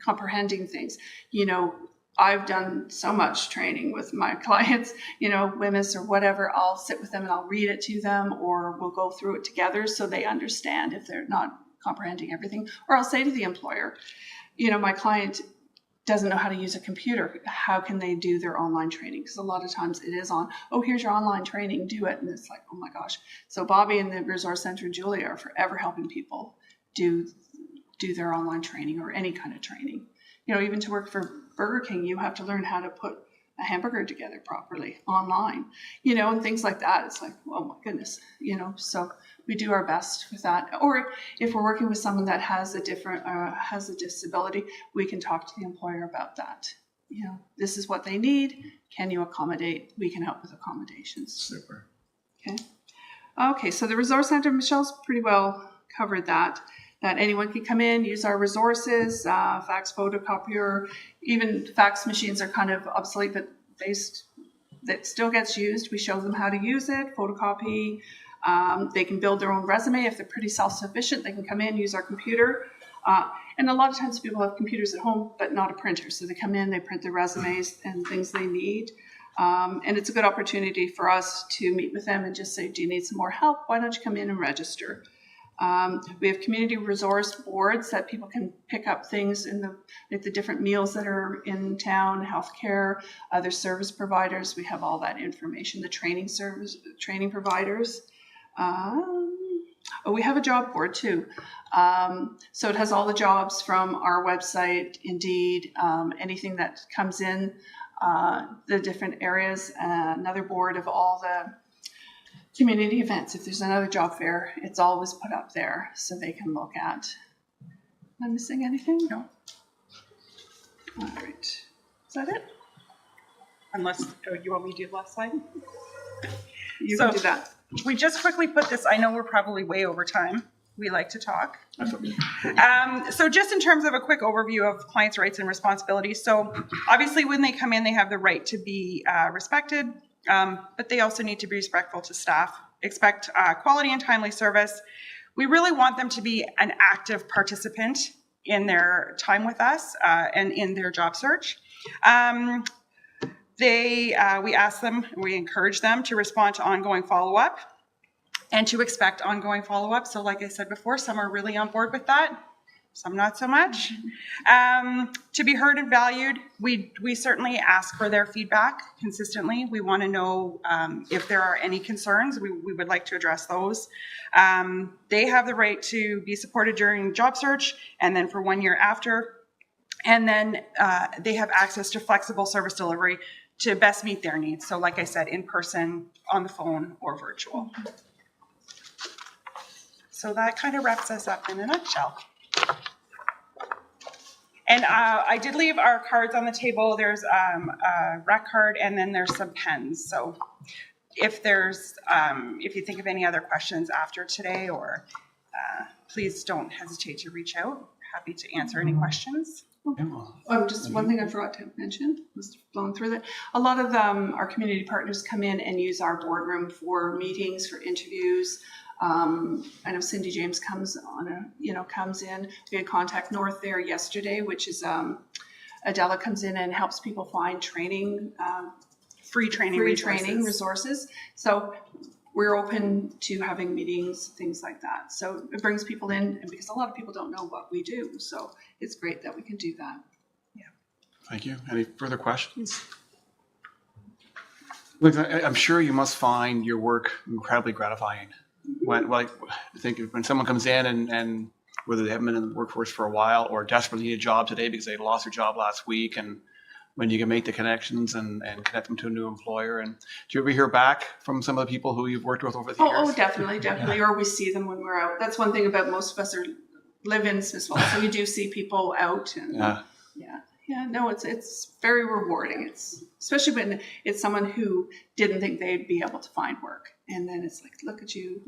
comprehending things, you know, I've done so much training with my clients, you know, WMIS or whatever. I'll sit with them and I'll read it to them, or we'll go through it together so they understand if they're not comprehending everything. Or I'll say to the employer, you know, my client doesn't know how to use a computer. How can they do their online training? Because a lot of times it is on, oh, here's your online training, do it. And it's like, oh my gosh. So Bobby and the Resource Center and Julia are forever helping people do their online training or any kind of training. You know, even to work for Burger King, you have to learn how to put a hamburger together properly online, you know, and things like that. It's like, oh my goodness, you know, so we do our best with that. Or if we're working with someone that has a disability, we can talk to the employer about that. You know, this is what they need. Can you accommodate? We can help with accommodations. Super. Okay, so the Resource Center, Michelle's pretty well covered that anyone can come in, use our resources, fax photocopier, even fax machines are kind of obsolete, but that still gets used. We show them how to use it, photocopy. They can build their own resume. If they're pretty self-sufficient, they can come in, use our computer. And a lot of times people have computers at home, but not a printer. So they come in, they print their resumes and things they need. And it's a good opportunity for us to meet with them and just say, do you need some more help? Why don't you come in and register? We have community resource boards that people can pick up things in the different meals that are in town, healthcare, other service providers. We have all that information. The training providers. We have a job board too. So it has all the jobs from our website, Indeed, anything that comes in the different areas. Another board of all the community events. If there's another job fair, it's always put up there so they can look at. Am I missing anything? No. All right. Is that it? Unless you want me to do the last slide? You can do that. We just quickly put this, I know we're probably way over time. We like to talk. So just in terms of a quick overview of clients' rights and responsibilities. So obviously when they come in, they have the right to be respected, but they also need to be respectful to staff, expect quality and timely service. We really want them to be an active participant in their time with us and in their job search. We ask them, we encourage them to respond to ongoing follow-up and to expect ongoing follow-up. So like I said before, some are really on board with that, some not so much. To be heard and valued, we certainly ask for their feedback consistently. We want to know if there are any concerns. We would like to address those. They have the right to be supported during job search and then for 1 year after. And then they have access to flexible service delivery to best meet their needs. So like I said, in person, on the phone, or virtual. So that kind of wraps us up in a nutshell. And I did leave our cards on the table. There's a rec card and then there's some pens. So if you think of any other questions after today, or please don't hesitate to reach out. Happy to answer any questions. Just one thing I forgot to mention, was blown through that. A lot of our community partners come in and use our boardroom for meetings, for interviews. I know Cindy James comes in. We had Contact North there yesterday, which is Adela comes in and helps people find training, Free training resources. So we're open to having meetings, things like that. So it brings people in, and because a lot of people don't know what we do, so it's great that we can do that. Thank you. Any further questions? Look, I'm sure you must find your work incredibly gratifying. I think when someone comes in and whether they haven't been in the workforce for a while or desperately need a job today because they lost their job last week, and when you can make the connections and connect them to a new employer. And do you ever hear back from some of the people who you've worked with over the years? Oh, definitely. Yeah. Or we see them when we're out. That's one thing about most of us live in Smiths Falls, so we do see people out. And no, it's very rewarding. It's especially when it's someone who didn't think they'd be able to find work, and then it's like, look at you,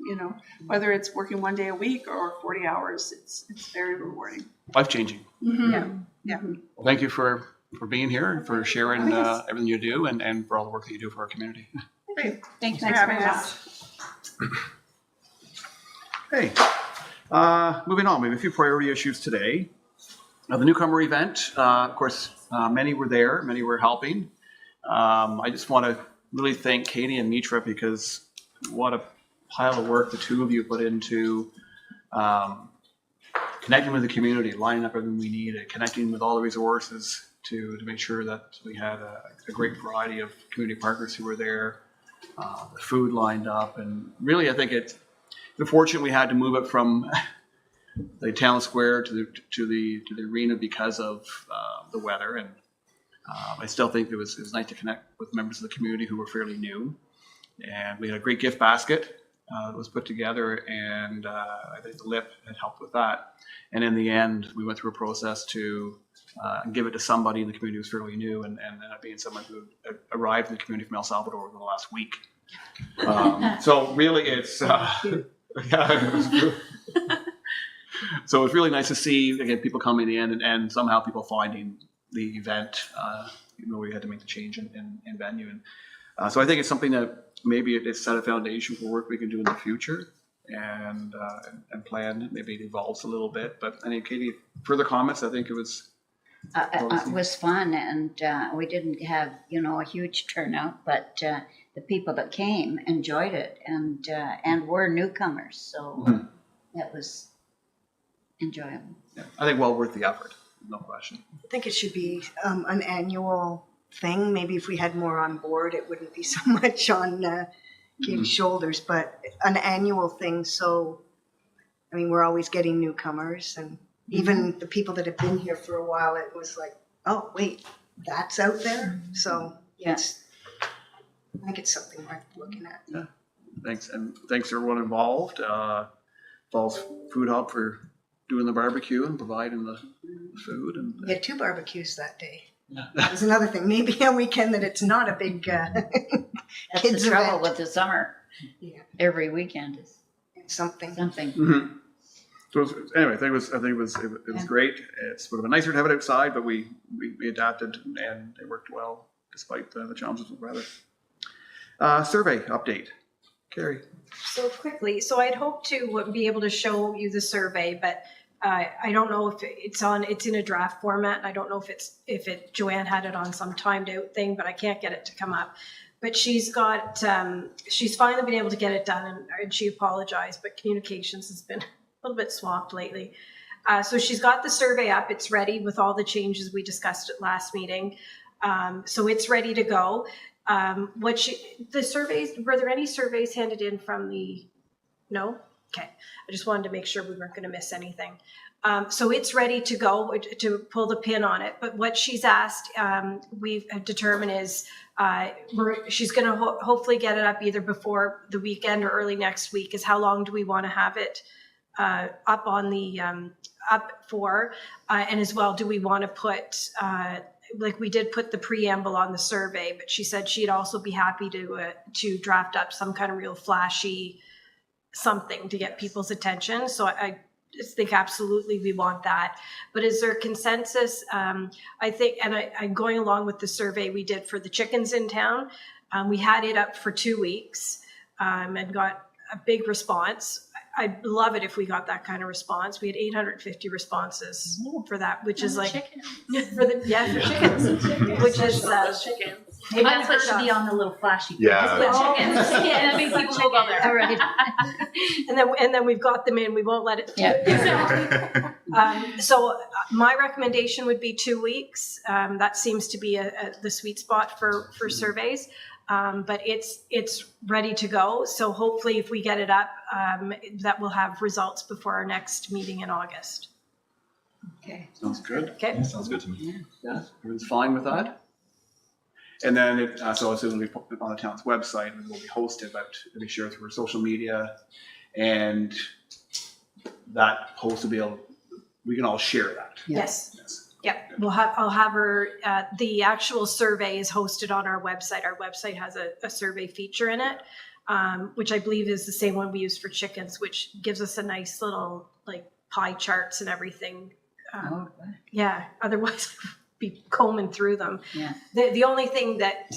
whether it's working 1 day a week or 40 hours, it's very rewarding. Life-changing. Mm-hmm. Yeah. Well, thank you for being here, for sharing everything you do, and for all the work that you do for our community. Great. Thanks for having us. Hey, moving on, we have a few priority issues today. The newcomer event, of course, many were there, many were helping. I just want to really thank Katie and Mitra, because what a pile of work the two of you put into connecting with the community, lining up everything we needed, connecting with all the resources to make sure that we had a great variety of community partners who were there, the food lined up, and really I think it's unfortunate we had to move it from the town square to the arena because of the weather, and I still think it was nice to connect with members of the community who were fairly new, and we had a great gift basket that was put together, and I think the LIP had helped with that, and in the end we went through a process to give it to somebody in the community who was fairly new, and ended up being someone who arrived in the community from El Salvador within the last week. So really it's so it's really nice to see, again, people coming in and somehow people finding the event, even though we had to make the change in venue. And so I think it's something that maybe it set a foundation for work we can do in the future, and plan. Maybe it evolves a little bit. But I think, Katie, further comments? I think it was... It was fun, and we didn't have, a huge turnout, but the people that came enjoyed it, and were newcomers, so that was enjoyable. Yeah, I think well worth the effort, no question. I think it should be an annual thing. Maybe if we had more on board, it wouldn't be so much on Katie's shoulders, but an annual thing. So, we're always getting newcomers, and even the people that have been here for a while, it was like, oh, wait, that's out there? So, I think it's something worth looking at. Yeah, thanks. And thanks to everyone involved. Falls Food Hub for doing the barbecue and providing the food. And We had 2 barbecues that day. yeah. That was another thing. Maybe a weekend that it's not a big That's kids the trouble event. with the summer. Yeah. Every weekend is Something. something. Mm-hmm. So anyway, I think it was great. It's would have been nicer to have it outside, but we adapted and it worked well despite the challenges with weather. Survey update, Carrie. So quickly, I'd hope to be able to show you the survey, but I don't know if it's in a draft format. I don't know if Joanne had it on some timed out thing, but I can't get it to come up. But she's finally been able to get it done, and she apologized, but communications has been a little bit swamped lately. So she's got the survey up. It's ready with all the changes we discussed at last meeting. So it's ready to go. The surveys, were there any surveys handed in from no? Okay. I just wanted to make sure we weren't going to miss anything. So it's ready to go to pull the pin on it. But what she's asked, we've determined is she's going to hopefully get it up either before the weekend or early next week, is how long do we want to have it up on the up for, and as well, do we want to put like we did put the preamble on the survey, but she said she'd also be happy to draft up some kind of real flashy something to get people's attention. So I just think absolutely we want that. But is there consensus? I think, and I'm going along with the survey we did for the chickens in town. We had it up for 2 weeks and got a big response. I'd love it if we got that kind of response. We had 850 responses for that, which is like for chickens, which is Maybe that's what should be on the little flashy. Yeah. Chickens. I think people will go there. All right. and then we've got them in. We won't let it. Yeah. So my recommendation would be 2 weeks. That seems to be the sweet spot for surveys. But it's ready to go. So hopefully if we get it up, that we'll have results before our next meeting in August. Okay. Sounds good. Okay. Yeah, sounds good to me. Yeah, everyone's fine with that? And then so it'll be put on the town's website, and it will be hosted, but it'll be shared through our social media, and that post will be we can all share that. Yes. Yes. Yep. I'll have her, the actual survey is hosted on our website. Our website has a survey feature in it, which I believe is the same one we use for chickens, which gives us a nice little like pie charts and everything. Yeah. Otherwise be combing through them. Yeah. The only thing that,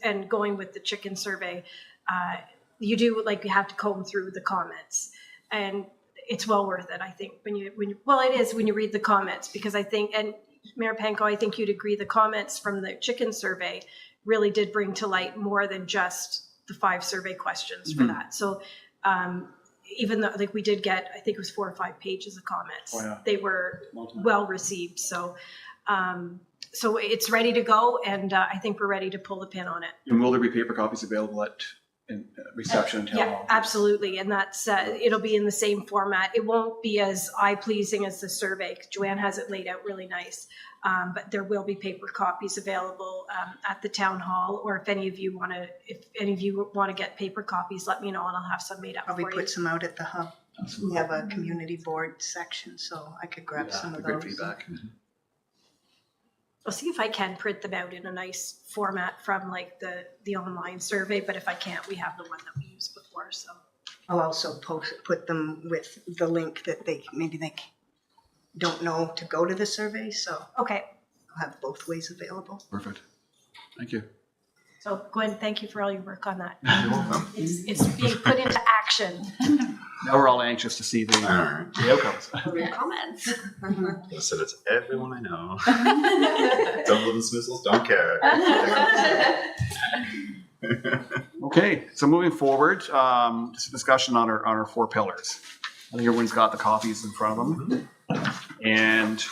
and going with the chicken survey, you do like, you have to comb through the comments, and it's well worth it, I think, when you read the comments, because I think, and Mayor Panko, I think you'd agree, the comments from the chicken survey really did bring to light more than just the 5 survey questions for that. So even though like we did get, I think it was 4 or 5 pages of comments, they were well received. So so it's ready to go, and I think we're ready to pull the pin on it. And will there be paper copies available at reception and town hall? Yeah, absolutely. And that's, it'll be in the same format. It won't be as eye-pleasing as the survey. Joanne has it laid out really nice. But there will be paper copies available at the town hall, or if any of you want to get paper copies, let me know and I'll have some made up Probably for you. put some out at the hub. We have a community board section, so I could grab some of Great those. feedback. I'll see if I can print them out in a nice format from like the online survey, but if I can't, we have the one that we used before. So I'll also put them with the link that they don't know to go to the survey, so okay. I'll have both ways available. Perfect. Thank you. So Gwen, thank you for all your work on that. You're welcome. It's being put into action. Now we're all anxious to see the outcomes. Your comments. Listen, it's everyone I know. Don't live in Smithsels, don't care. Okay, so moving forward, just a discussion on our 4 pillars. I think everyone's got the copies in front of them. And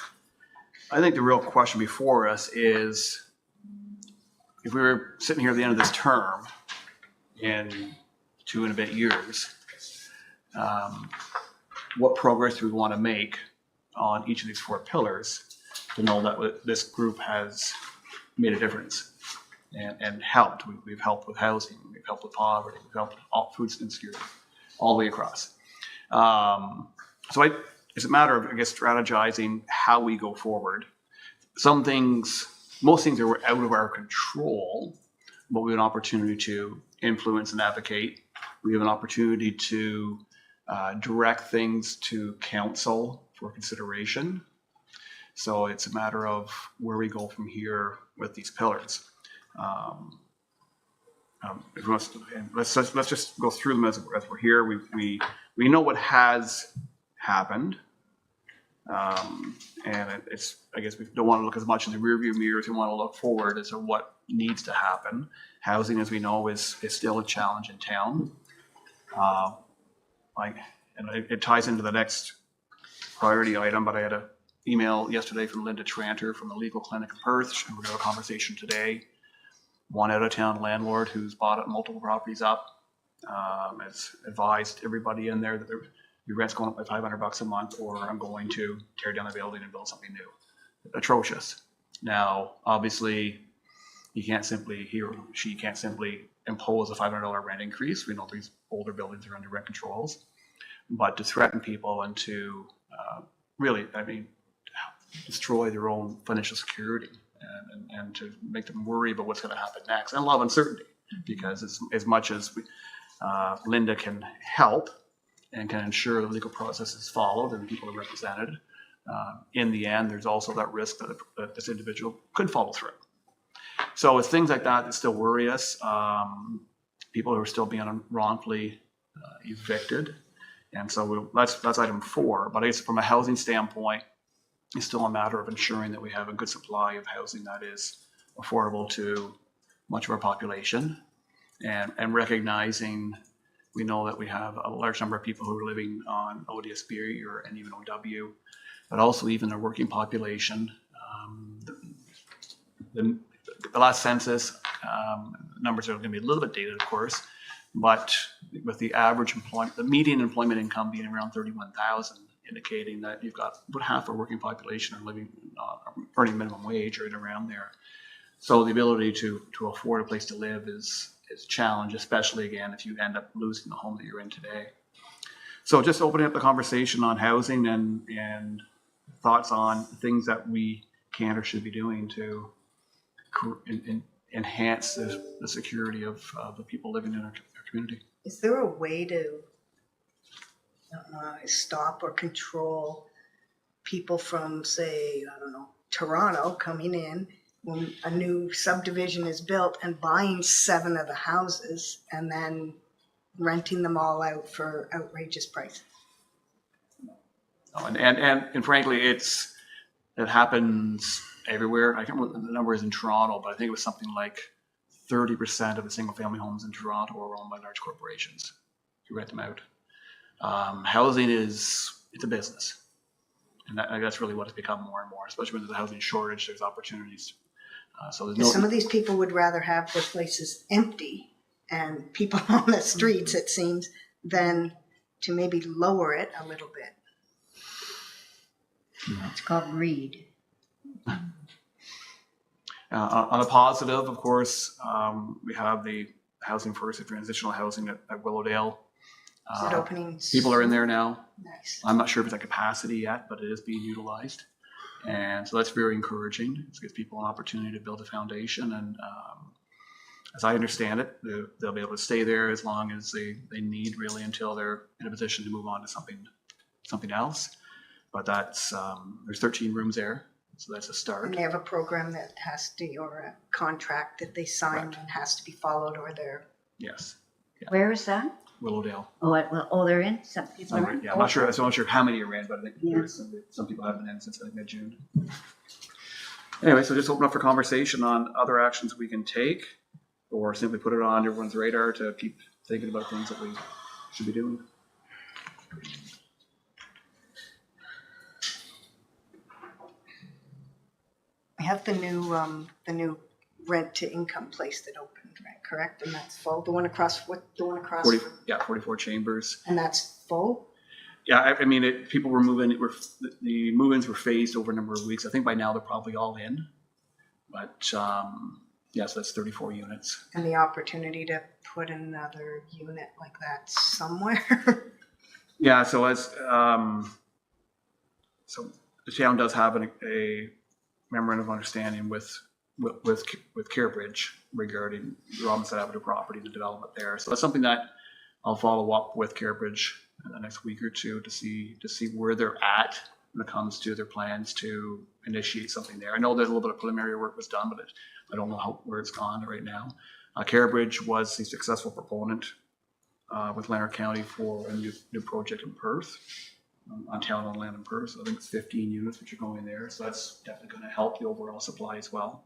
I think the real question before us is, if we were sitting here at the end of this term in 2 and a bit years, what progress do we want to make on each of these 4 pillars to know that this group has made a difference and helped. We've helped with housing, we've helped with poverty, we've helped with all food insecurity, all the way across. So it's a matter of, I guess, strategizing how we go forward. Most things are out of our control, but we have an opportunity to influence and advocate. We have an opportunity to direct things to council for consideration. So it's a matter of where we go from here with these pillars. Let's just go through them as we're here. We know what has happened. And it's, I guess we don't want to look as much in the rearview mirrors. We want to look forward as to what needs to happen. Housing, as we know, is still a challenge in town. It ties into the next priority item, but I had an email yesterday from Linda Tranter from the Legal Clinic in Perth, and we're going to have a conversation today. One out-of-town landlord who's bought multiple properties up has advised everybody in there that your rent's going up by $500 a month, or I'm going to tear down the building and build something new. Atrocious. Now, obviously, he or she can't simply impose a $500 rent increase. We know these older buildings are under rent controls, but to threaten people and to destroy their own financial security and to make them worry about what's going to happen next, and a lot of uncertainty, because as much as Linda can help and can ensure the legal process is followed and people are represented, in the end, there's also that risk that this individual could follow through. So it's things like that still worry us. People who are still being wrongfully evicted. And so that's item 4. But I guess from a housing standpoint, it's still a matter of ensuring that we have a good supply of housing that is affordable to much of our population, and recognizing we know that we have a large number of people who are living on ODSP and even OW, but also even their working population. The last census numbers are going to be a little bit dated, of course, but with the average employment, the median employment income being around $31,000, indicating that you've got about half our working population are living earning minimum wage right around there. So the ability to afford a place to live is a challenge, especially again if you end up losing the home that you're in today. So just opening up the conversation on housing and thoughts on things that we can or should be doing to enhance the security of the people living in our community. Is there a way to stop or control people from, say, I don't know, Toronto coming in when a new subdivision is built and buying 7 of the houses and then renting them all out for outrageous prices? And frankly, it happens everywhere. I can't remember what the number is in Toronto, but I think it was something like 30% of the single-family homes in Toronto are owned by large corporations who rent them out. Housing it's a business, and that's really what it's become more and more. Especially when there's a housing shortage, there's opportunities. Some of these people would rather have their places empty and people on the streets, it seems, than to maybe lower it a little bit. It's called greed. On a positive, of course, we have the Housing First, the transitional housing at Willowdale. Is it opening? People are in there now. Nice. I'm not sure if it's at capacity yet, but it is being utilized. And so that's very encouraging. It gives people an opportunity to build a foundation. And as I understand it, they'll be able to stay there as long as they need, really, until they're in a position to move on to something else. But that's there's 13 rooms there. So that's a start. And they have a program that has to, or a contract that they sign and has to be followed, or they're... Yes. Yeah. Where is that? Willowdale. They're in? Some people are in? Yeah, I'm not sure how many are in, but I think there's some people have been in since I think mid-June. Anyway, so just open up for conversation on other actions we can take, or simply put it on everyone's radar to keep thinking about things that we should be doing. We have the new rent to income place that opened, right? Correct, and that's full. The one across. 44 Chambers. And that's full. Yeah, I mean, people were moving. The move-ins were phased over a number of weeks. I think by now they're probably all in. But yes, that's 34 units. And the opportunity to put another unit like that somewhere. Yeah. So so the town does have a memorandum of understanding with CareBridge regarding the Robinson Avenue property, the development there. So that's something that I'll follow up with CareBridge in the next week or two to see where they're at when it comes to their plans to initiate something there. I know there's a little bit of preliminary work was done, but I don't know where it's gone right now. CareBridge was the successful proponent with Lanark County for a new project in Perth. on town-owned land and purse. I think it's 15 units which are going there, so that's definitely going to help the overall supply as well.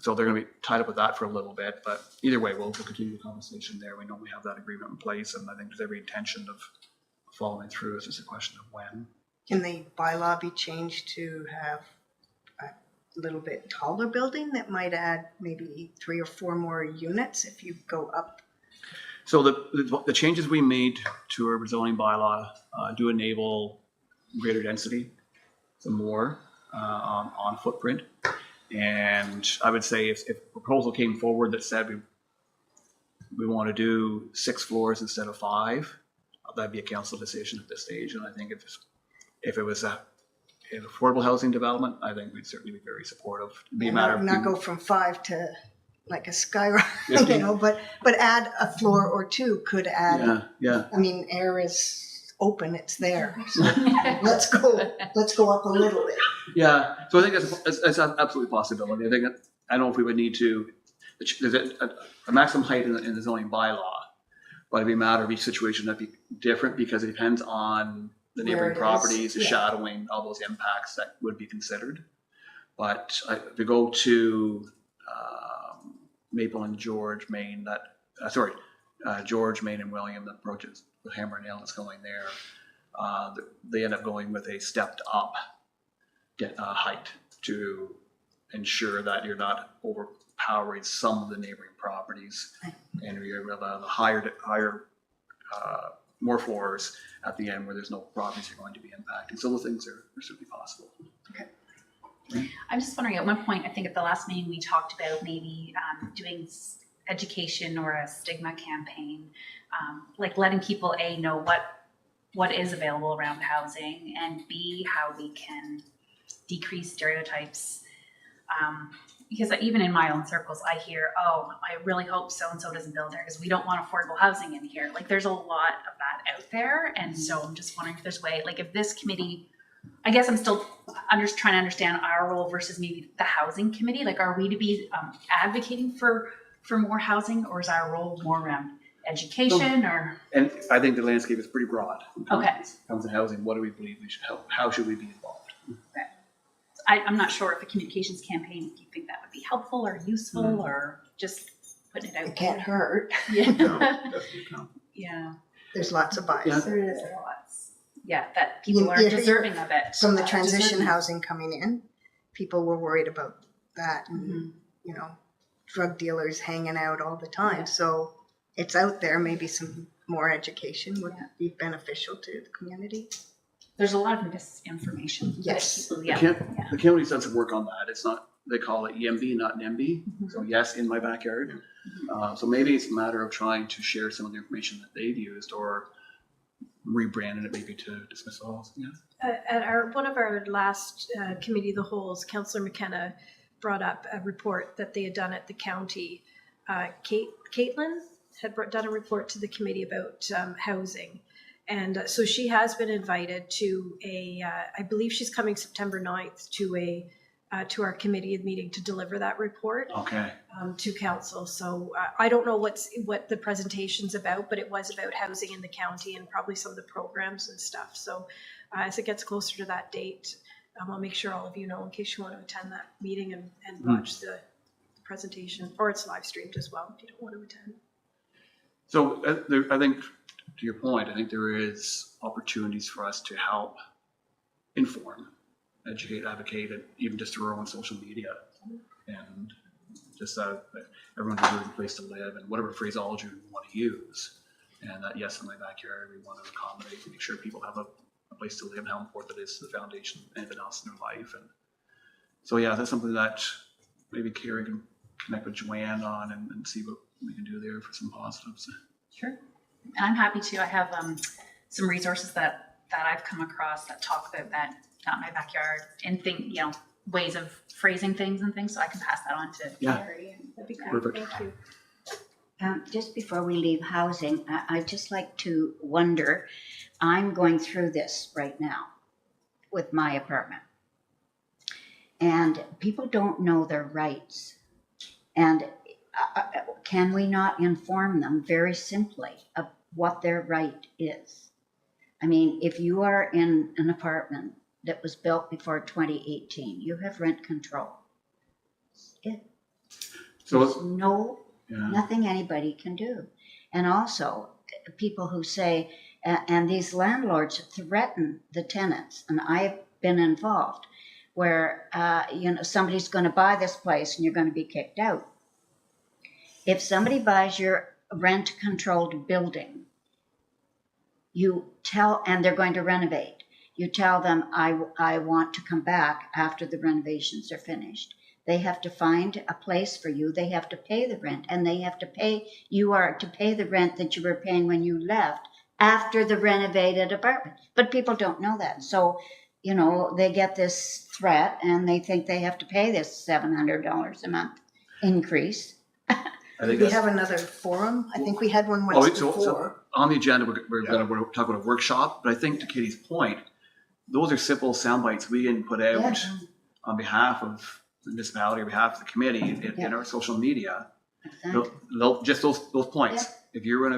So they're going to be tied up with that for a little bit, but either way, we'll continue the conversation there. We know we have that agreement in place, and I think there's every intention of following through. It's just a question of when. Can the bylaw be changed to have a little bit taller building that might add maybe 3 or 4 more units if you go up? So the changes we made to our zoning bylaw do enable greater density, so more on footprint. And I would say if a proposal came forward that said we want to do 6 floors instead of 5, that'd be a council decision at this stage. And I think if it was an affordable housing development, I think we'd certainly be very supportive. It'd be a matter of not go from 5 to like a skyrocket, Yes, you know, but add a floor or 2 could add. Yeah. I mean, air is open, it's there. So let's go up a little bit. Yeah, so I think that's absolutely a possibility. I don't know if we would need to, there's a maximum height in the zoning bylaw, but it'd be a matter of each situation that'd be different because it depends on the Where neighboring it is, properties, the yeah. shadowing, all those impacts that would be considered. But if you go to Maple and George, Maine, George, Maine and William, that approaches with Hammer and Nail that's going there, they end up going with a stepped up height to ensure that you're not overpowering some of the neighboring properties, and you're able to have a higher more floors at the end where there's no properties you're going to be impacting. So those things are certainly possible. I'm just wondering, at one point, I think at the last meeting, we talked about maybe doing education or a stigma campaign, like letting people A, know what is available around housing, and B, how we can decrease stereotypes. Because even in my own circles, I hear, oh, I really hope so-and-so doesn't build there because we don't want affordable housing in here. Like there's a lot of that out there. And so I'm just wondering if there's a way, like if this committee, I guess I'm just trying to understand our role versus maybe the housing committee. Like, are we to be advocating for more housing, or is our role more around education or? And I think the landscape is pretty broad. Okay. When it comes to housing, what do we believe we should help? How should we be involved? I'm not sure if a communications campaign, do you think that would be helpful or useful or just putting it out? It can't hurt. Yeah. No, definitely not. Yeah. There's lots of bias. Yeah. There is lots. Yeah, that people are Yeah, deserving of it. From the transition Deserving. housing coming in, people were worried about that and, Mm-hmm. you know, drug dealers hanging out all the time. Yeah. So it's out there. Maybe some more education would be beneficial to the community. There's a lot of misinformation. that Yes. people- The yeah. county's done some work on that. It's not, they call it YIMBY, not NIMBY. Mhm. So yes, in my backyard. So maybe it's a matter of trying to share some of the information that they've used or rebranding it maybe to Dismiss Falls. Yeah. At one of our last committee of the wholes, Councillor McKenna brought up a report that they had done at the county. Caitlin had done a report to the committee about housing. And so she has been invited to I believe she's coming September 9th to our committee meeting to deliver that report Okay. to council. So I don't know what the presentation's about, but it was about housing in the county and probably some of the programs and stuff. So as it gets closer to that date, I'll make sure all of you know in case you want to attend that meeting and watch the presentation, or it's live streamed as well if you don't want to attend. So I think, to your point, I think there is opportunities for us to help inform, educate, advocate, and even just through our own social media. And just everyone deserves a place to live and whatever phraseology we want to use. And that, yes, in my backyard, we want to accommodate and make sure people have a place to live and how important it is to the foundation and anything else in their life. And so, yeah, that's something that maybe Carrie can connect with Joanne on and see what we can do there for some positives. Sure. And I'm happy to. I have some resources that I've come across that talk about that, not my backyard, and ways of phrasing things and things. So I can pass that on to Yeah. Carrie. And that'd be great. Perfect. Thank you. Just before we leave housing, I'd just like to wonder, I'm going through this right now with my apartment. And people don't know their rights. And can we not inform them very simply of what their right is? I mean, if you are in an apartment that was built before 2018, you have rent control. So, There's yeah. nothing anybody can do. And also, people who say, and these landlords threaten the tenants, and I've been involved, where somebody's going to buy this place and you're going to be kicked out. If somebody buys your rent-controlled building, you tell, and they're going to renovate, you tell them, I want to come back after the renovations are finished. They have to find a place for you. They have to pay the rent, and you are to pay the rent that you were paying when you left after the renovated apartment. But people don't know that. So, they get this threat and they think they have to pay this $700 a month increase. I think We have another forum. I think we had one once before. So on the agenda, we're going to talk about a workshop, but I think to Katie's point, those are simple sound bites we can put out on behalf of the municipality, on behalf of the committee in our social media. Exactly. Just those points. If you're in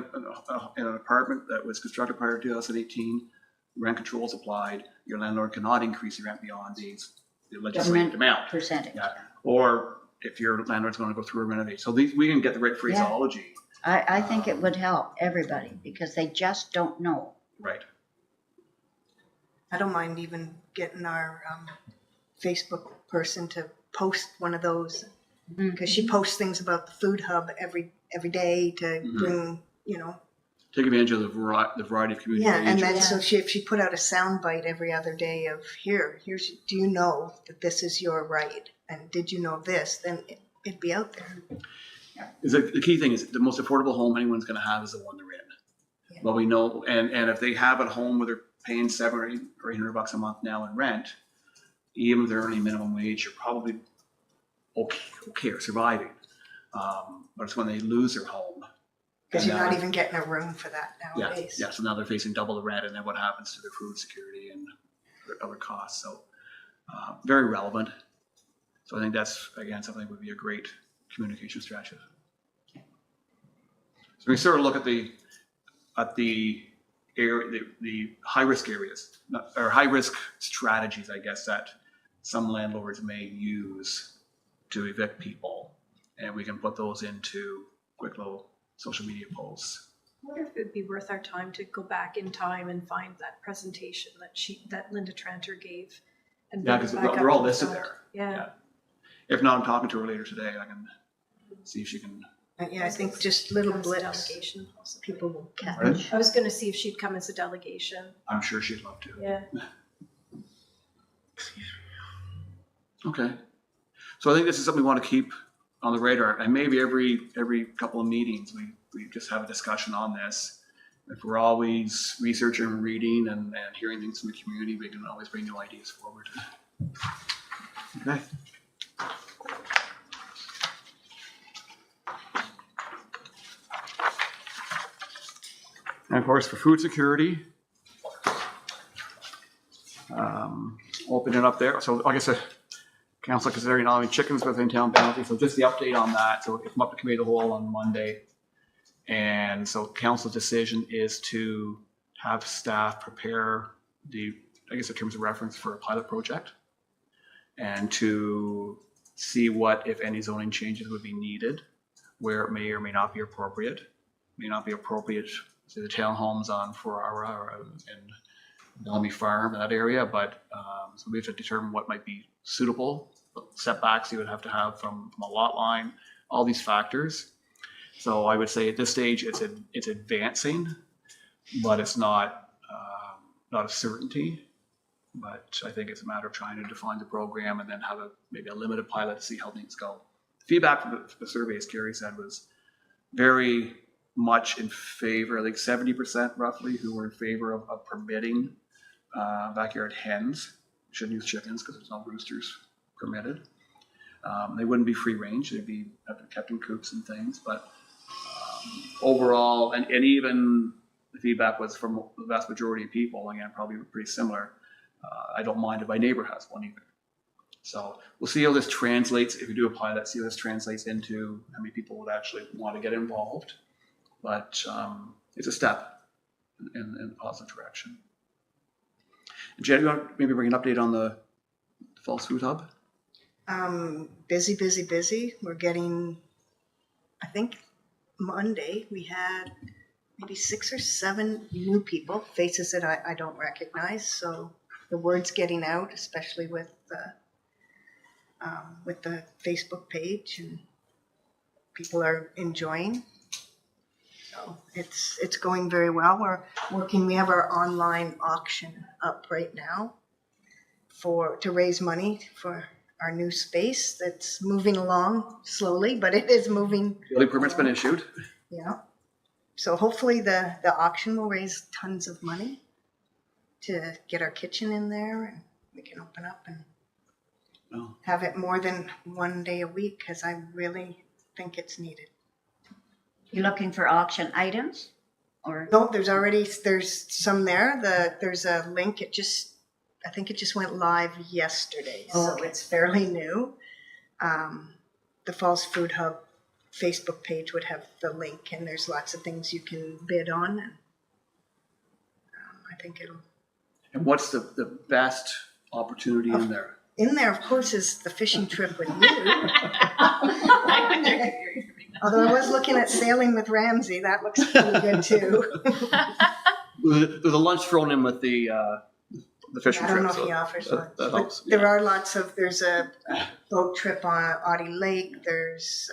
an apartment that was constructed prior to 2018, rent controls applied, your landlord cannot increase your rent beyond the legislated amount. Percentage. Yeah. Or if your landlord's going to go through a renovation. So we can get the right phraseology. I think it would help everybody because they just don't know. Right. I don't mind even getting our Facebook person to post one of those, because she posts things about the food hub every day to bring, Take advantage of the variety of community. Yeah, and then engagement. so if she put out a sound bite every other day of here's, do you know that this is your right? And did you know this? Then it'd be out there. The key thing is the most affordable home anyone's going to have is the one they're in. Yeah. Well, we know, and if they have a home where they're paying $700 or $800 a month now in rent, even if they're earning minimum wage, you're probably okay or surviving. But it's when they lose their home. Because And you're now- not even getting a room for that nowadays. Yeah. So now they're facing double the rent, and then what happens to their food security and their other costs? So very relevant. So I think that's again something that would be a great communication strategy. So we sort of look at the area, the high risk areas or high risk strategies, I guess, that some landlords may use to evict people, and we can put those into quick little social media posts. I wonder if it'd be worth our time to go back in time and find that presentation that Linda Tranter gave. And Yeah, bring it because back they're up all in listed front. there. Yeah. If not, I'm talking to her later today. I can see if she can. Yeah, I think just little Come as a blips delegation, possibly. people will catch. Right. I was going to see if she'd come as a delegation. I'm sure she'd love to. Yeah. Okay. So I think this is something we want to keep on the radar, and maybe every couple of meetings we just have a discussion on this. If we're always researching and reading and hearing things from the community, we can always bring new ideas forward. Okay. And of course, for food security, open it up there. So like I said, council considering not only chickens within town boundaries. So just the update on that. So it came up to committee of the whole on Monday. And so council's decision is to have staff prepare the terms of reference for a pilot project and to see what, if any, zoning changes would be needed, where it may or may not be appropriate. May not be appropriate, say the townhomes on 4 Hour or in Bellamy Farm, in that area, but so we have to determine what might be suitable, setbacks you would have to have from a lot line, all these factors. So I would say at this stage it's advancing, but it's not a certainty. But I think it's a matter of trying to define the program and then have maybe a limited pilot to see how things go. Feedback from the survey, as Carrie said, was very much in favor. I think 70% roughly who were in favor of permitting backyard hens. Shouldn't use chickens because there's no roosters permitted. They wouldn't be free range. They'd be kept in coops and things. But overall, and even the feedback was from the vast majority of people, again, probably pretty similar. I don't mind if my neighbor has one either. So we'll see how this translates. If we do apply that, see how this translates into how many people would actually want to get involved. But it's a step in a positive direction. Jen, you want to maybe bring an update on the Falls Food Hub? Busy. We're getting, I think Monday we had maybe 6 or 7 new people, faces that I don't recognize. So the word's getting out, especially with the Facebook page, and people are enjoying. So it's going very well. We're working. We have our online auction up right now to raise money for our new space that's moving along slowly, but it is moving. Building permit's been issued. Yeah. So hopefully the auction will raise tons of money to get our kitchen in there, and we can open up and have it more than one day a week, because I really think it's needed. You looking for auction items or? No, there's some there. There's a link. I think it just went live yesterday, so Okay. it's fairly new. The Falls Food Hub Facebook page would have the link, and there's lots of things you can bid on. And I think it'll. And what's the best opportunity in there? In there, of course, is the fishing trip with you. Although I was looking at sailing with Ramsey, that looks pretty good too. There's a lunch thrown in with the fishing I don't trip. know if he offers lunch, that but helps. there are lots of. There's a boat trip on Audie Lake. There's,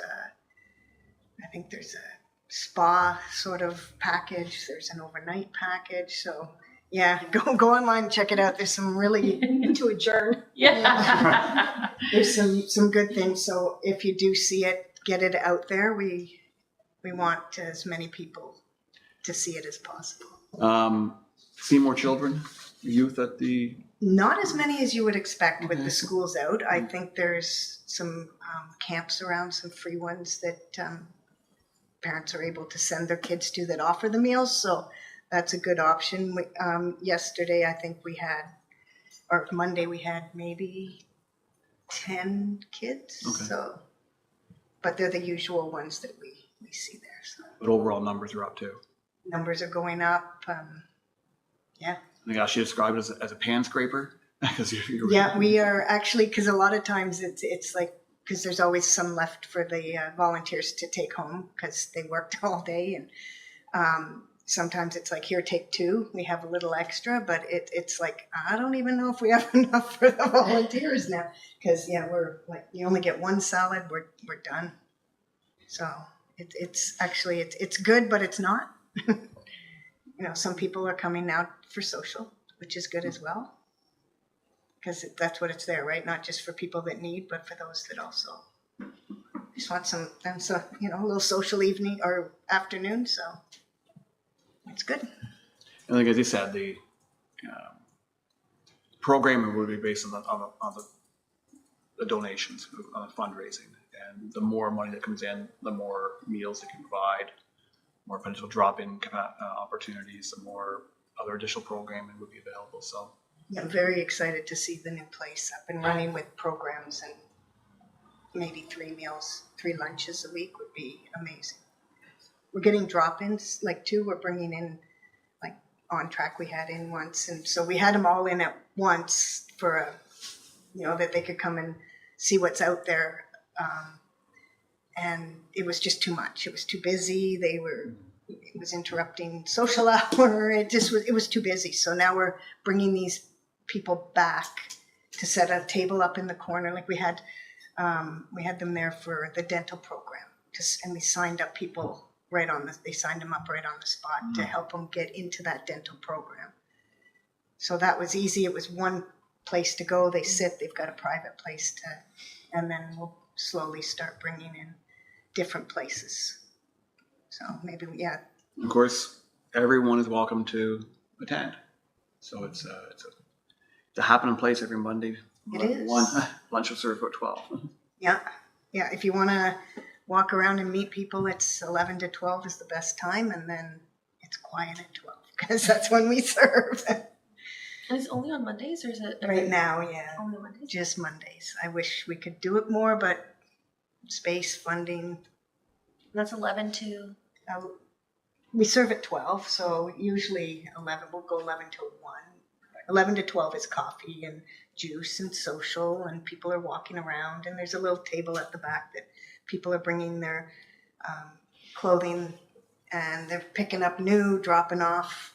I think there's a spa sort of package. There's an overnight package. So yeah, go online and check it out. There's some really To adjourn. Yeah. there's some good things. So if you do see it, get it out there. We want as many people to see it as possible. See more children, youth at the. Not as many as you would expect with the schools out. I think there's some camps around, some free ones that parents are able to send their kids to that offer the meals. So that's a good option. Yesterday, I think Monday we had maybe 10 kids. Okay. So, but they're the usual ones that we see there. So But overall numbers are up too. numbers are going up. Yeah. I think Ashley described it as a pan scraper. Because you're Yeah, we are actually, because a lot of times it's like, because there's always some left for the volunteers to take home because they worked all day. And sometimes it's like, here, take 2. We have a little extra, but it's like, I don't even know if we have enough for the volunteers now. Because, yeah, we're like, you only get 1 salad, we're done. So it's actually, it's good, but it's not. Some people are coming now for social, which is good as well. Because that's what it's there, right? Not just for people that need, but for those that also just want a little social evening or afternoon. So it's good. I think, as you said, the programming will be based on the donations, on the fundraising. And the more money that comes in, the more meals it can provide, more potential drop-in opportunities, the more other additional programming would be available. So Yeah, I'm very excited to see the new place up and running with programs, and maybe 3 lunches a week would be amazing. We're getting drop-ins, like 2 we're bringing in, like On Track we had in once. And so we had them all in at once for, that they could come and see what's out there. And it was just too much. It was too busy. It was interrupting social hour. It was too busy. So now we're bringing these people back to set a table up in the corner. Like we had them there for the dental program, and we signed up people they signed them up right on the spot to help them get into that dental program. So that was easy. It was one place to go. They sit, they've got a private place and then we'll slowly start bringing in different places. So maybe, yeah. of course, everyone is welcome to attend. So it's a happening place every Monday. It is. Lunch will serve at 12. Yeah. If you want to walk around and meet people, it's 11 to 12 is the best time, and then it's quiet at 12 because that's when we serve. And it's only on Mondays, or is it Right now, yeah, only Mondays? just Mondays. I wish we could do it more, but space, funding. And that's 11 to. We serve at 12, so usually 11. We'll go 11 to 1. But 11 to 12 is coffee and juice and social, and people are walking around, and there's a little table at the back that people are bringing their clothing, and they're picking up new, dropping off.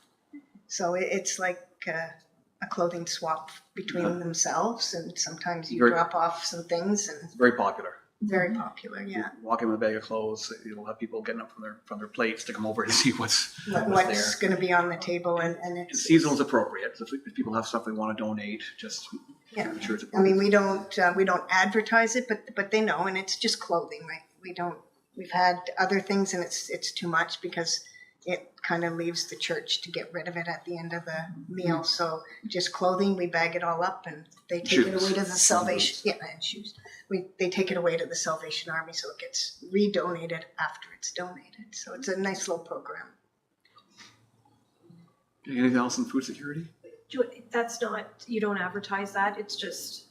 So it's like a clothing swap between themselves, and sometimes you Very- drop off some things, and It's very popular. very popular, yeah. Walk in with a bag of clothes, you'll have people getting up from their plates to come over to see what's What's there. going to be on the table, and And it's seasonal's appropriate. So if people have stuff they want to donate, just Yeah. I'm sure it's I mean, appropriate. we don't advertise it, but they know, and it's just clothing, right? We've had other things, and it's too much because it kind of leaves the church to get rid of it at the end of the meal. So just clothing, we bag it all up, and they take it Shoes. away to the Salvation. Yeah, and shoes. They take it away to the Salvation Army, so it gets redonated after it's donated. So it's a nice little program. Anything else in food security? That's not, you don't advertise that, it's just,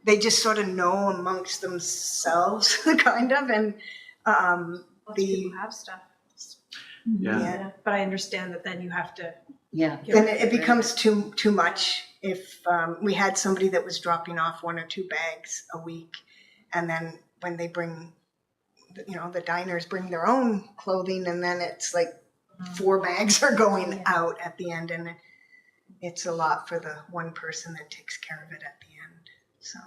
They just sort of know amongst themselves, kind of, and lots of the people have stuff. Yeah. yeah. But I understand that then you have to, Yeah. Then it becomes too much. If we had somebody that was dropping off 1 or 2 bags a week, and then when they bring, the diners bring their own clothing, and then it's like 4 bags are going out at the end, and it's a lot for the one person that takes care of it at the end. So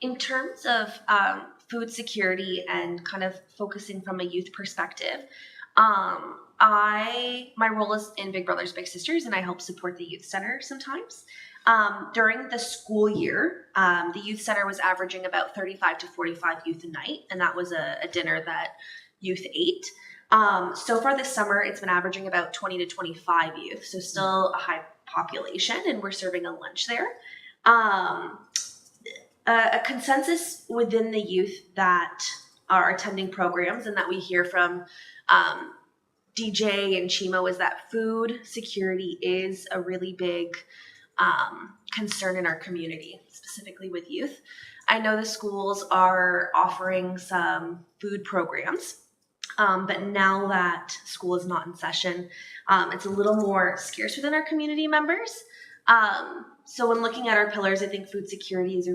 In terms of food security and kind of focusing from a youth perspective, my role is in Big Brothers Big Sisters, and I help support the youth center sometimes. During the school year, the youth center was averaging about 35 to 45 youth a night, and that was a dinner that youth ate. So far this summer, it's been averaging about 20 to 25 youth, so still a high population, and we're serving a lunch there. A consensus within the youth that are attending programs and that we hear from DJ and Chimo is that food security is a really big concern in our community, specifically with youth. I know the schools are offering some food programs, but now that school is not in session, it's a little more scarce within our community members. So when looking at our pillars, I think food security is,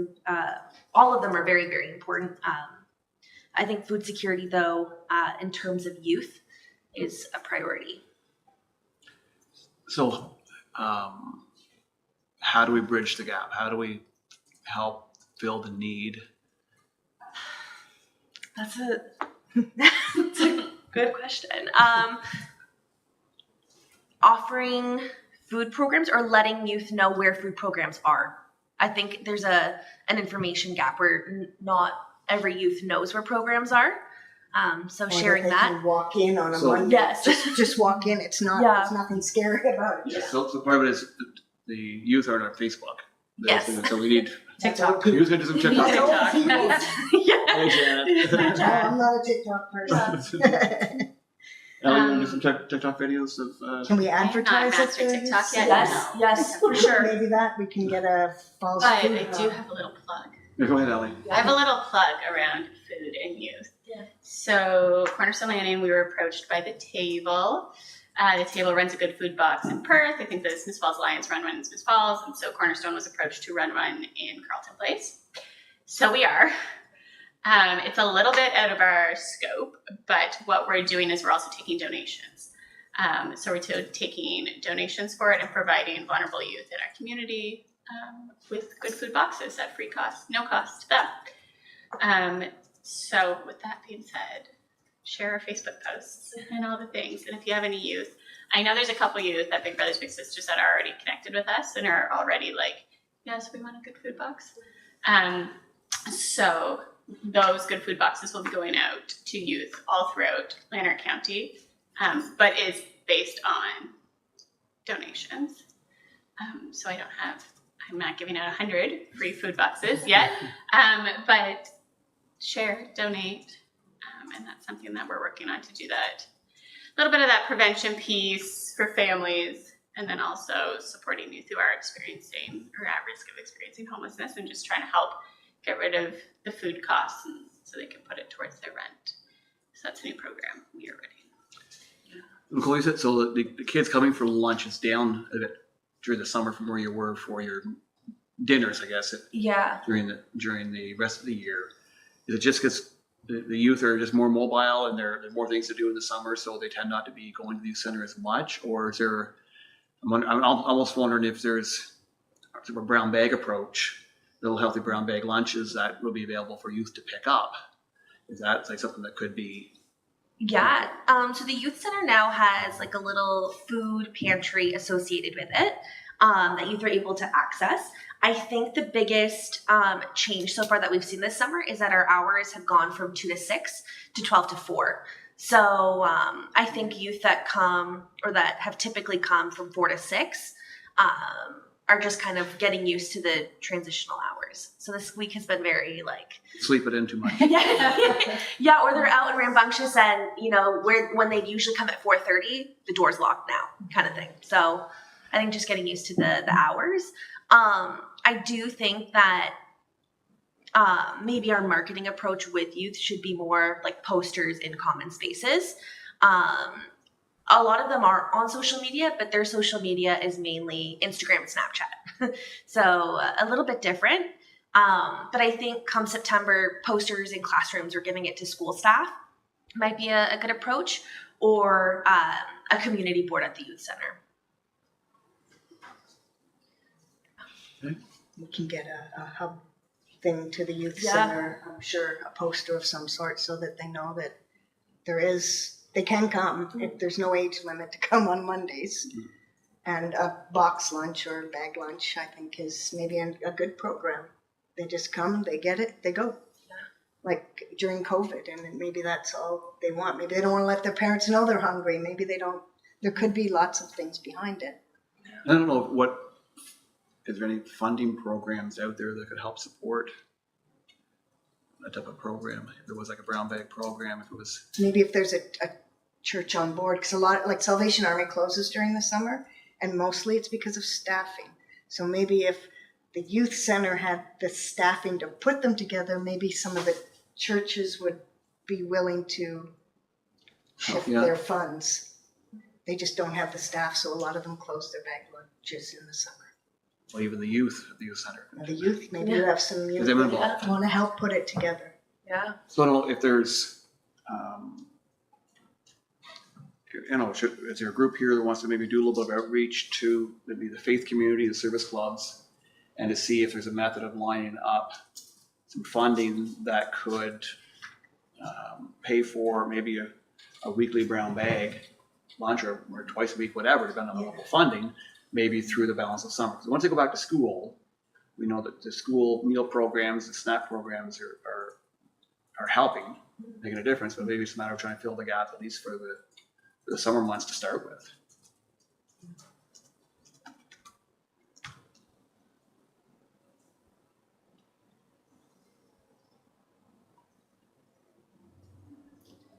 all of them are very, very important. I think food security, though, in terms of youth, is a priority. So, how do we bridge the gap? How do we help fill the need? That's a good question. Offering food programs or letting youth know where food programs are. I think there's an information gap where not every youth knows where programs are. So or sharing they that. can walk in on a So- Monday. Yes. Just walk in. It's not. Yeah. There's nothing scary about it. So part of it is the youth are on our Facebook. Yes. So we need TikTok. who's going to do some TikTok? That's all people. Yeah. Hey, Janet. No, I'm not a TikTok person. Ellie, you want to do some TikTok videos of? Can we advertise it? mastered to TikTok yet. Yes, yes, for sure. Maybe that we can get a false. But food I do have a little plug. Yeah, go ahead, Ellie. I have a little plug around food and youth. Yeah. So Cornerstone Landing, we were approached by the table. The table runs a good food box in Perth. I think the Smith Falls Alliance run one in Smith Falls, and so Cornerstone was approached to run one in Carleton Place. So we are. It's a little bit out of our scope, but what we're doing is we're also taking donations. So we're taking donations for it and providing vulnerable youth in our community with good food boxes at free cost, no cost to them. So with that being said, share our Facebook posts and all the things. And if you have any youth, I know there's a couple youth at Big Brothers Big Sisters that are already connected with us and are already like, yes, we want a good food box. So those good food boxes will be going out to youth all throughout Lanark County, but is based on donations. So I'm not giving out 100 free food boxes yet, but share, donate, and that's something that we're working on to do that. A little bit of that prevention piece for families, and then also supporting youth who are experiencing or at risk of experiencing homelessness and just trying to help get rid of the food costs so they can put it towards their rent. So that's a new program we are running. Close it so that the kids coming for lunch is down a bit during the summer from where you were for your dinners, I guess, Yeah. during the rest of the year. Is it just because the youth are just more mobile and there are more things to do in the summer, so they tend not to be going to the youth center as much? Or is there, I'm almost wondering if there's sort of a brown bag approach, little healthy brown bag lunches that will be available for youth to pick up. Is that like something that could be? Yeah. So the youth center now has like a little food pantry associated with it that youth are able to access. I think the biggest change so far that we've seen this summer is that our hours have gone from 2 to 6 to 12 to 4. So I think youth that come or that have typically come from 4 to 6 are just kind of getting used to the transitional hours. So this week has been very like Sleep it in too much. yeah, or they're out and rambunctious, and when they usually come at 4:30, the door's locked now, kind of thing. So I think just getting used to the hours. I do think that maybe our marketing approach with youth should be more like posters in common spaces. A lot of them are on social media, but their social media is mainly Instagram and Snapchat. So a little bit different. But I think come September, posters in classrooms or giving it to school staff might be a good approach, or a community board at the youth center. We can get a hub thing to the youth Yeah. center, I'm sure, a poster of some sort, so that they know that they can come. If there's no age limit to come on Mondays. And a box lunch or bag lunch, I think, is maybe a good program. They just come, they get it, they go. Like during COVID, and then maybe that's all they want. Maybe they don't want to let their parents know they're hungry. Maybe they don't. There could be lots of things behind it. I don't know is there any funding programs out there that could help support that type of program? If there was like a brown bag program, if it was. Maybe if there's a church on board, because a lot, like Salvation Army closes during the summer, and mostly it's because of staffing. So maybe if the youth center had the staffing to put them together, maybe some of the churches would be willing to shift their funds. They just don't have the staff, so a lot of them close their bag lunches in the summer. Well, even the youth at the youth center. Now the youth, maybe you have some youth They're that involved. want to help put it together. Yeah. So I don't know if there's, is there a group here that wants to maybe do a little bit of outreach to maybe the faith community, the service clubs, and to see if there's a method of lining up some funding that could pay for maybe a weekly brown bag lunch or twice a week, whatever, depending on the level of funding, maybe through the balance of summer. Because once they go back to school, we know that the school meal programs, the snack programs are helping, making a difference, but maybe it's a matter of trying to fill the gap, at least for the summer months to start with.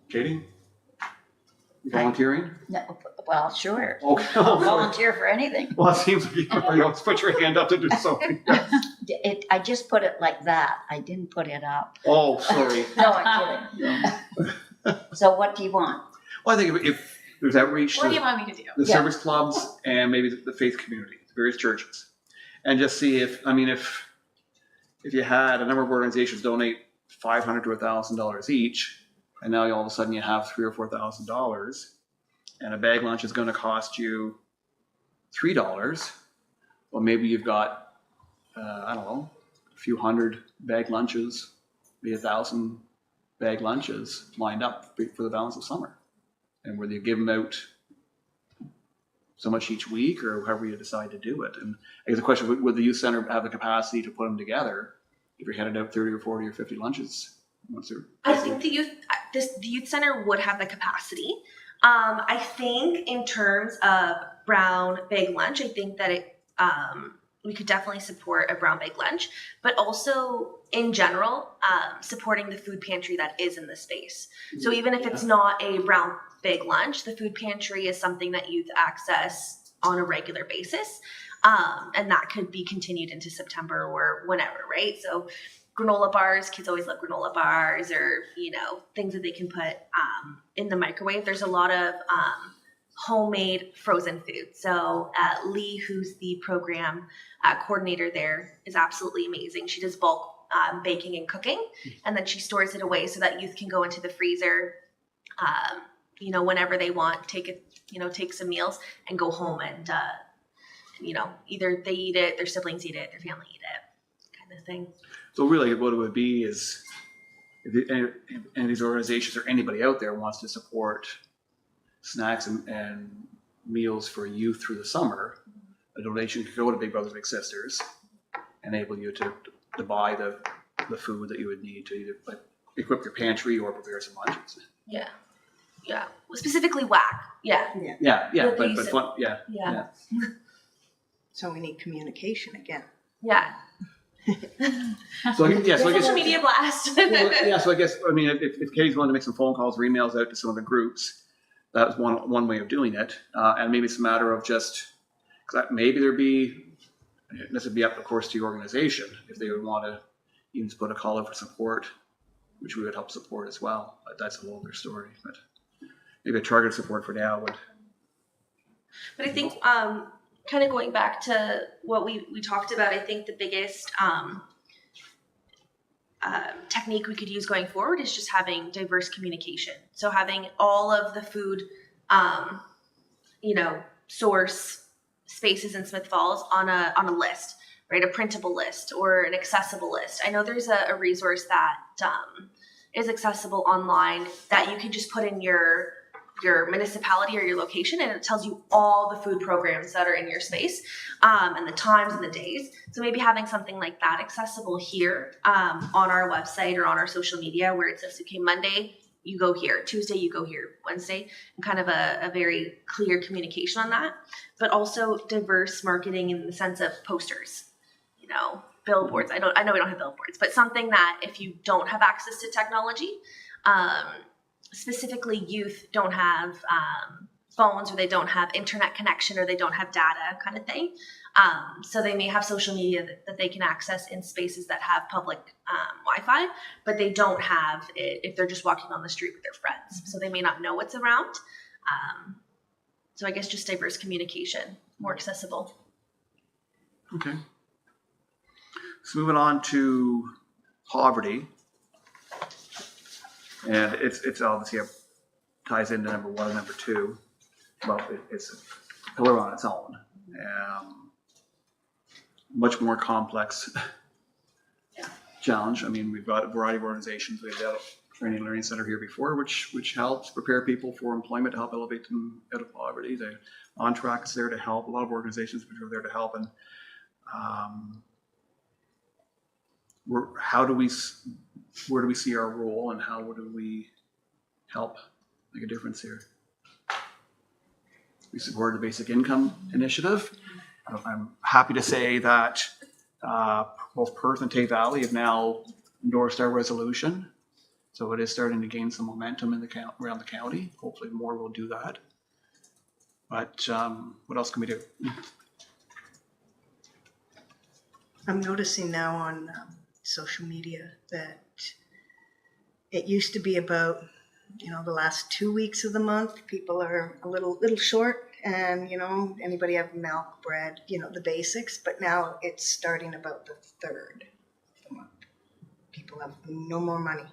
Katie? You volunteering? No, well, sure. Okay. I'll volunteer for anything. Well, it seems like you always put your hand up to do something. I just put it like that. I didn't put it up. Oh, sorry. No, I'm kidding. So what do you want? Well, I think if there's outreach What do to you want me to do? the service clubs and maybe the faith community, the various churches, and just see if you had a number of organizations donate $500 to $1,000 each, and now all of a sudden you have $3,000 or $4,000, and a bag lunch is going to cost you $3. Well, maybe you've got I don't know, a few hundred bag lunches, maybe 1,000 bag lunches lined up for the balance of summer, and whether you give them out so much each week or however you decide to do it. And I guess the question, would the youth center have the capacity to put them together if you're handing out 30 or 40 or 50 lunches? I think the youth center would have the capacity. I think in terms of brown bag lunch, I think that we could definitely support a brown bag lunch, but also in general, supporting the food pantry that is in the space. So even if it's not a brown bag lunch, the food pantry is something that youth access on a regular basis. And that could be continued into September or whenever, right? So granola bars, kids always love granola bars, or, things that they can put in the microwave. There's a lot of homemade frozen food. So Lee, who's the program coordinator there, is absolutely amazing. She does bulk baking and cooking, and then she stores it away so that youth can go into the freezer, whenever they want, take some meals and go home and, either they eat it, their siblings eat it, their family eat it, kind of thing. So really what it would be is if any of these organizations or anybody out there wants to support snacks and meals for youth through the summer, a donation could go to Big Brothers Big Sisters, enable you to buy the food that you would need to either equip your pantry or prepare some lunches. Yeah. Specifically whack. Yeah. But fun, yeah. So we need communication again. Yeah. So I guess Social media blast. So I guess if Katie's willing to make some phone calls or emails out to some of the groups, that's one way of doing it, and maybe it's a matter of just maybe this would be up, of course, to your organization if they would want to even put a call out for support, which we would help support as well. But that's a longer story. But maybe a target support for now would. But I think kind of going back to what we talked about, I think the biggest technique we could use going forward is just having diverse communication. So having all of the food, source spaces in Smith Falls on a list, right? A printable list or an accessible list. I know there's a resource that is accessible online that you can just put in your municipality or your location, and it tells you all the food programs that are in your space, and the times and the days. So maybe having something like that accessible here on our website or on our social media, where it says, okay, Monday you go here, Tuesday you go here, Wednesday, and kind of a very clear communication on that. But also diverse marketing in the sense of posters, billboards. I know we don't have billboards, but something that if you don't have access to technology, specifically youth don't have phones, or they don't have internet connection, or they don't have data, kind of thing. So they may have social media that they can access in spaces that have public Wi-Fi, but they don't have it if they're just walking on the street with their friends. So they may not know what's around. So I guess just diverse communication, more accessible. Okay. So moving on to poverty. And it's obviously ties into number one and number two. Well, it's a pillar on its own. Much more complex challenge. We've got a variety of organizations. We've got a training and learning center here before, which helps prepare people for employment to help elevate them out of poverty. The On Track is there to help. A lot of organizations are there to help. And where do we see our role, and how do we help make a difference here? We support the Basic Income Initiative. I'm happy to say that both Perth and Tay Valley have now endorsed our resolution. So it is starting to gain some momentum around the county. Hopefully more will do that. But what else can we do? I'm noticing now on social media that it used to be about, the last 2 weeks of the month, people are a little short, and, anybody have milk, bread, the basics, but now it's starting about the third of the month. People have no more money.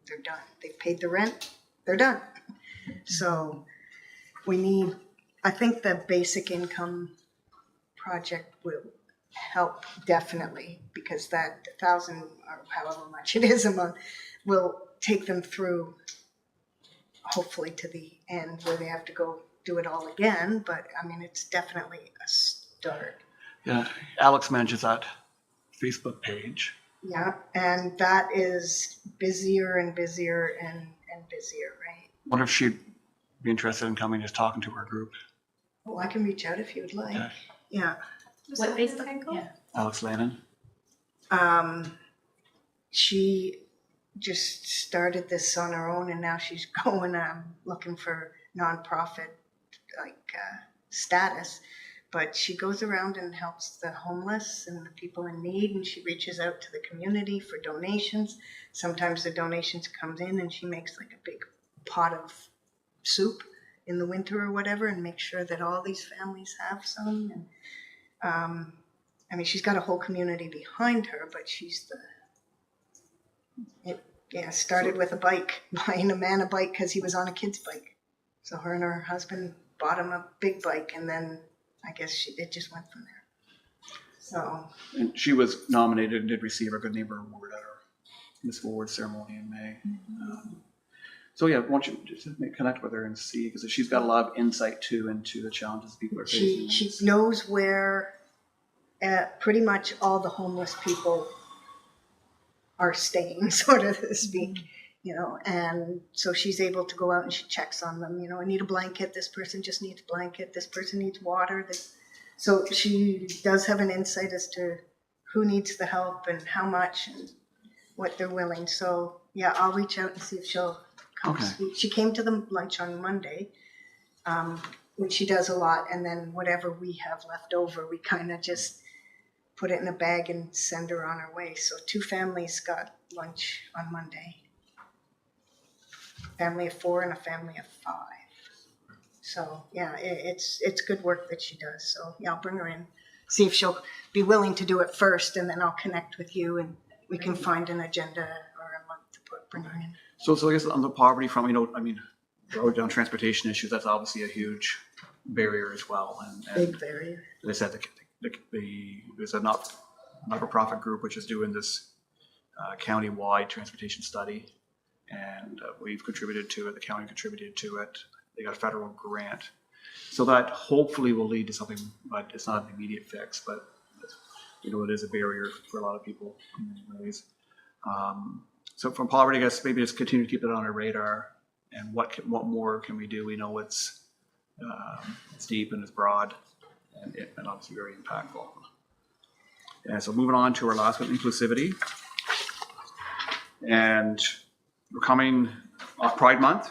They're done. They've paid the rent. They're done. So I think the basic income project will help definitely, because that 1,000 or however much it is a month will take them through, hopefully, to the end where they have to go do it all again. But it's definitely a start. Yeah, Alex manages that Facebook page. Yeah, and that is busier and busier and busier, right? Wonder if she'd be interested in coming, just talking to our group. Oh, I can reach out if you would like. Okay. Yeah. What Facebook handle? Yeah. Alex Lannon. She just started this on her own, and now she's going looking for nonprofit status. But she goes around and helps the homeless and the people in need, and she reaches out to the community for donations. Sometimes the donations comes in, and she makes like a big pot of soup in the winter or whatever and make sure that all these families have some. And, I mean, she's got a whole community behind her, but started with a bike, buying a man a bike because he was on a kid's bike. So her and her husband bought him a big bike, and then I guess it just went from there. So. And she was nominated and did receive a Good Neighbor Award at our municipal award ceremony in May. So yeah, why don't you just connect with her and see, because she's got a lot of insight too into the challenges people are facing. She knows where pretty much all the homeless people are staying, sort of to speak, you know, and so she's able to go out and she checks on them. You know, I need a blanket. This person just needs a blanket. This person needs water. So she does have an insight as to who needs the help and how much and what they're willing. So yeah, I'll reach out and see if she'll come speak. She came to the lunch on Monday, which she does a lot, and then whatever we have left over, we kind of just put it in a bag and send her on her way. So 2 families got lunch on Monday. Family of 4 and a family of 5. So yeah, it's good work that she does. So yeah, I'll bring her in, see if she'll be willing to do it first, and then I'll connect with you and we can find an agenda or a month to bring her in. So I guess on the poverty front, you know, I mean, road down transportation issues, that's obviously a huge barrier as well. And Big barrier. They said there's a not-for-profit group which is doing this county-wide transportation study, and we've contributed to it. The county contributed to it. They got a federal grant, so that hopefully will lead to something. But it's not an immediate fix. But you know, it is a barrier for a lot of people in many ways. So from poverty, I guess maybe just continue to keep it on our radar. And what more can we do? We know it's deep and it's broad, and obviously very impactful. And so moving on to our last one, inclusivity. And we're coming off Pride Month,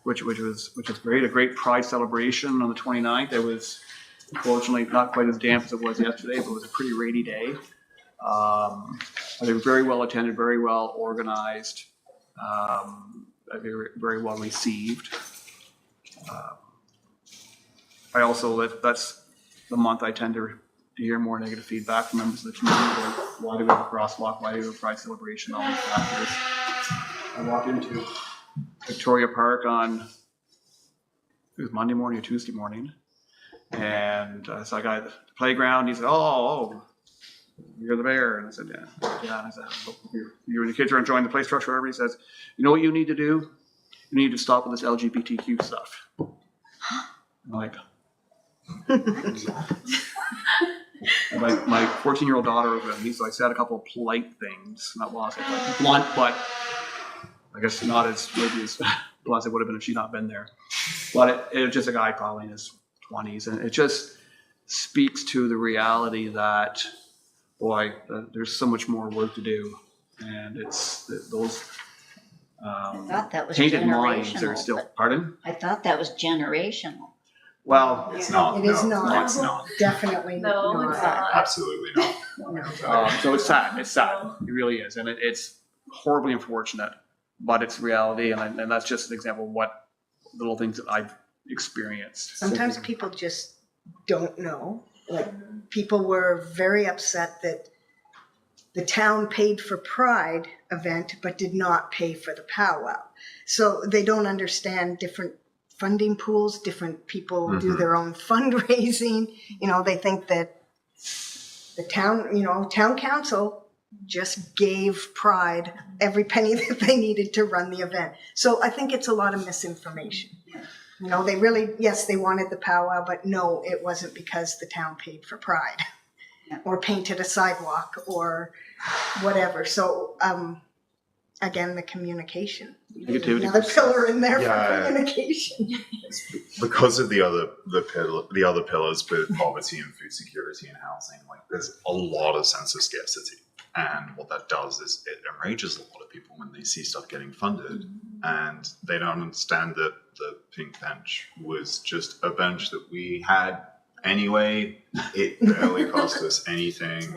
which is great. A great Pride celebration on the 29th. It was unfortunately not quite as damp as it was yesterday, but it was a pretty rainy day. They were very well attended, very well organized, very, very well received. I also, that's the month I tend to hear more negative feedback from members of the community. Like, why do we have a crosswalk? Why do we have a Pride celebration? All these factors. I walked into Victoria Park on, it was Monday morning or Tuesday morning, and I saw a guy at the playground. He said, "Oh, you're the mayor." And I said, "Yeah." And I said, "You and the kids are enjoying the play structure." Whatever. He says, "You know what you need to do? You need to stop with this LGBTQ stuff." I'm like, and my 14-year-old daughter was with me, so I said a couple of polite things, not blunt, but I guess not as maybe as blunt as it would have been if she'd not been there. But it was just a guy probably in his 20s, and it just speaks to the reality that, boy, there's so much more work to do, and it's those I thought that was tainted minds are generational, still. but Pardon? I thought that was generational. Well, It's not. It is no, not. It's not. Definitely No, not. it's not. Absolutely not. No. so it's sad. It's sad. It really is, and it's horribly unfortunate, but it's reality, and that's just an example of what little things that I've experienced. Sometimes people just don't know. Like, people were very upset that the town paid for Pride event but did not pay for the powwow. So they don't understand different funding pools, different people do their own fundraising. You know, they think that the town council just gave Pride every penny that they needed to run the event. So I think it's a lot of misinformation. You know, they really, yes, they wanted the powwow, but no, it wasn't because the town paid for Pride or painted a sidewalk or whatever. So, again, the communication. Negativity. Another pillar in there Yeah. for communication. Because of the other pillars with poverty and food security and housing, like there's a lot of sense of scarcity. And what that does is it enrages a lot of people when they see stuff getting funded, and they don't understand that the pink bench was just a bench that we had anyway. It barely cost us anything.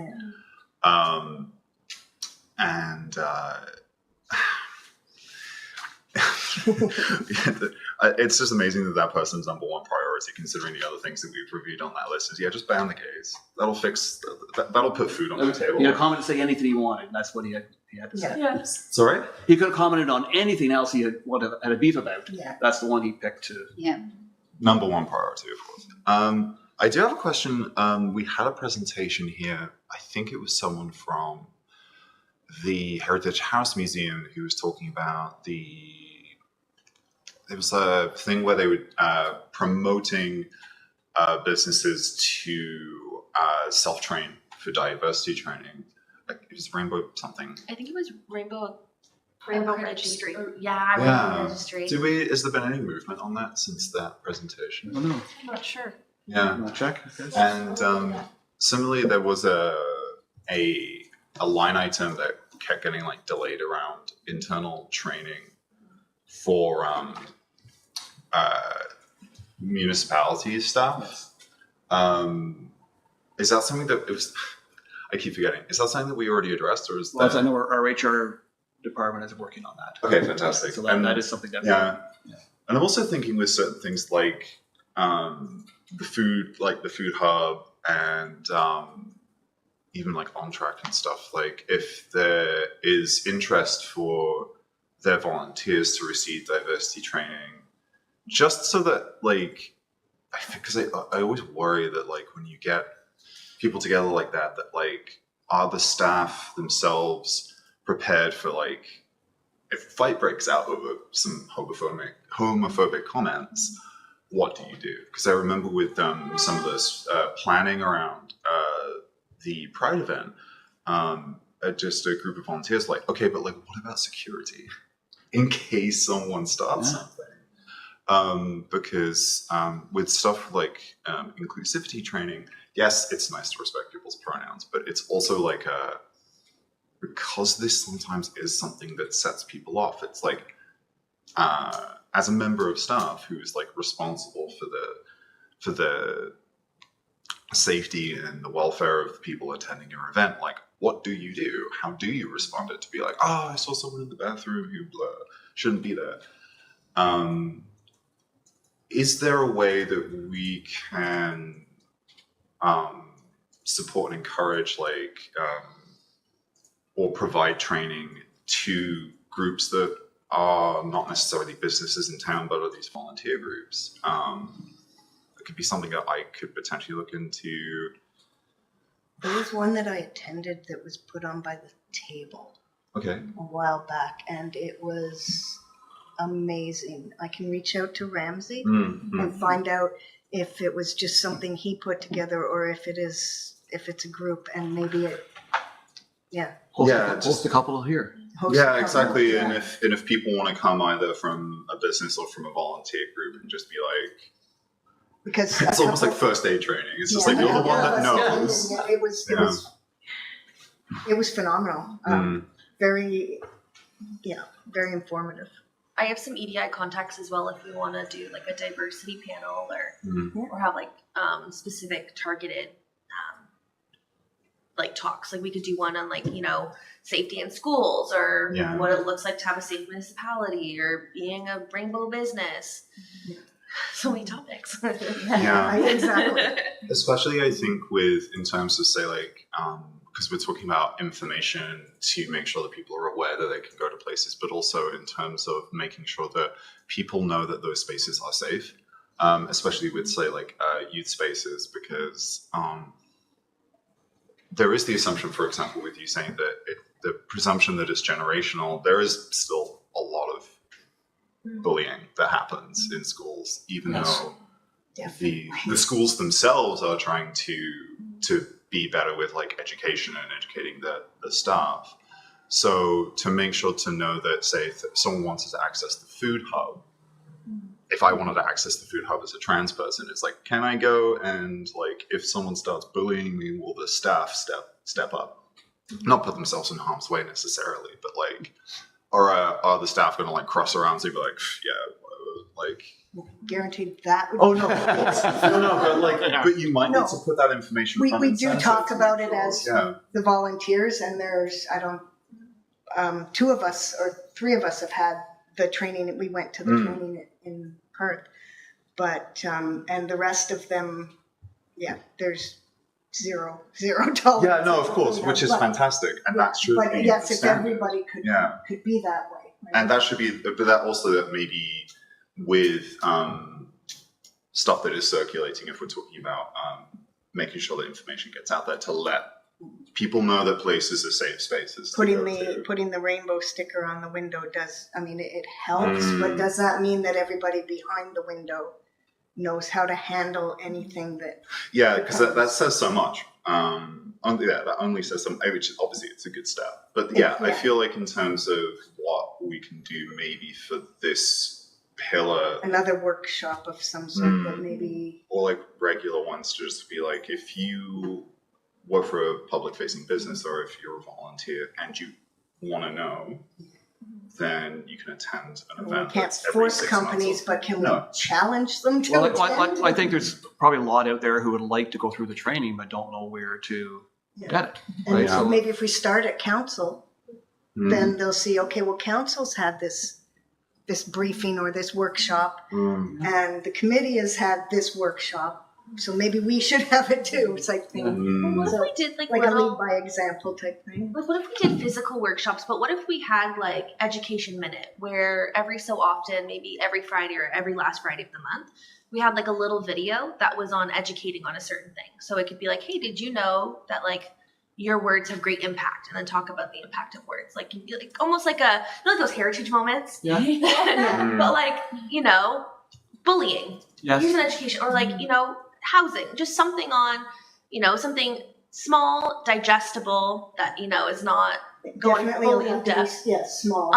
It's just amazing that that person's number one priority, considering the other things that we've reviewed on that list, is just ban the gays. That'll fix. That'll put food on the table. He had commented to say anything he wanted, and that's what he had to say. Yeah. Sorry. He could have commented on anything else he had had a beef about. Yeah. That's the one he picked to. Yeah. Number one priority, of course. I do have a question. We had a presentation here. I think it was someone from the Heritage House Museum who was talking about it was a thing where they were promoting businesses to self-train for diversity training. Like it was Rainbow something. I think it was Rainbow Registry. Yeah, Rainbow Registry. Has there been any movement on that since that presentation? Oh, no. I'm not sure. Yeah. Want to check? And similarly, there was a line item that kept getting like delayed around internal training for municipality staff. Is that something that it was? I keep forgetting. Is that something that we already addressed, or is Well, that? I know our HR department is working on that. Okay, fantastic. So that is something that. Yeah. And I'm also thinking with certain things like the food hub, and even like On Track and stuff. Like if there is interest for their volunteers to receive diversity training, just so that like, because I always worry that like when you get people together like that like are the staff themselves prepared for like if a fight breaks out over some homophobic comments, what do you do? Because I remember with some of this planning around the Pride event, just a group of volunteers like, okay, but like what about security in case someone starts something? Because with stuff like inclusivity training, yes, it's nice to respect people's pronouns, but it's also like because this sometimes is something that sets people off. It's like as a member of staff who is like responsible for the safety and the welfare of the people attending your event, like what do you do? How do you respond to be like, I saw someone in the bathroom who shouldn't be there? Is there a way that we can support and encourage like or provide training to groups that are not necessarily businesses in town but are these volunteer groups? It could be something that I could potentially look into. There was one that I attended that was put on by the table Okay. a while back, and it was amazing. I can reach out to Ramsey and find out if it was just something he put together or if it's a group, and maybe Host a couple here. host a Yeah, couple. exactly. Yeah. And if people want to come either from a business or from a volunteer group and just be like, Because it's almost like first aid training. It's just Yeah, like you're the one yeah, that knows. yeah, it was phenomenal. Very informative. I have some EDI contacts as well if we want to do like a diversity panel or have like specific targeted like talks. Like we could do one on like, safety in schools or what it looks like to have a safe municipality or being a rainbow business. So many topics. Yeah. Exactly. Especially, I think, in terms of, say, like, because we're talking about information to make sure that people are aware that they can go to places, but also in terms of making sure that people know that those spaces are safe, especially with, say, like, youth spaces, because there is the assumption, for example, with you saying that the presumption that it's generational, there is still a lot of bullying that happens in schools, even though the schools themselves are trying to be better with like education and educating the staff. So to make sure to know that, say, if someone wants to access the food hub, if I wanted to access the food hub as a trans person, it's like, can I go and like, if someone starts bullying me, will the staff step up? Not put themselves in harm's way necessarily, but like, or are the staff going to like cross around and be like, like, Guaranteed that would oh no, but you might No. need to put that information. we front do and center talk to about make it sure- as yeah. the volunteers, and there's 2 of us or 3 of us have had the training, we went to the training in Perth. But, and the rest of them, yeah, there's zero tolerance. Yeah, no, of course, which is fantastic, and that should But be yes, the if standard. everybody could be that way. right? And that should be, but that also maybe with stuff that is circulating, if we're talking about making sure that information gets out there to let people know that places are safe spaces. to Putting go the to. putting the rainbow sticker on the window does, I mean, it helps, but does that mean that everybody behind the window knows how to handle anything that? Yeah, because that says so much. That only says something, which obviously it's a good step. But yeah, I feel like in terms of what we can do maybe for this pillar, Another workshop of some sort that maybe, or like regular ones, to just be like, if you work for a public facing business or if you're a volunteer and you want to know, then you can attend an we event. can't that's every force 6 months companies, or- but can No. we challenge them to Well, attend? I think there's probably a lot out there who would like to go through the training but don't know where to get it. And Right? so So maybe if we start at council, then they'll see, okay, well, council's had this briefing or this workshop, and the committee has had this workshop, so maybe we should have it too, type thing. What if So, we did like a lead little, by example type thing. like what if we did physical workshops, but what if we had like education minute where every so often, maybe every Friday or every last Friday of the month, we had like a little video that was on educating on a certain thing. So it could be like, hey, did you know that like your words have great impact, and then talk about the impact of words. Like almost like those heritage moments. Yeah. But like, bullying. yes. Here's an education, or like, housing, just something on, something small, digestible that, is not going Definitely fully will in have to depth. be, small.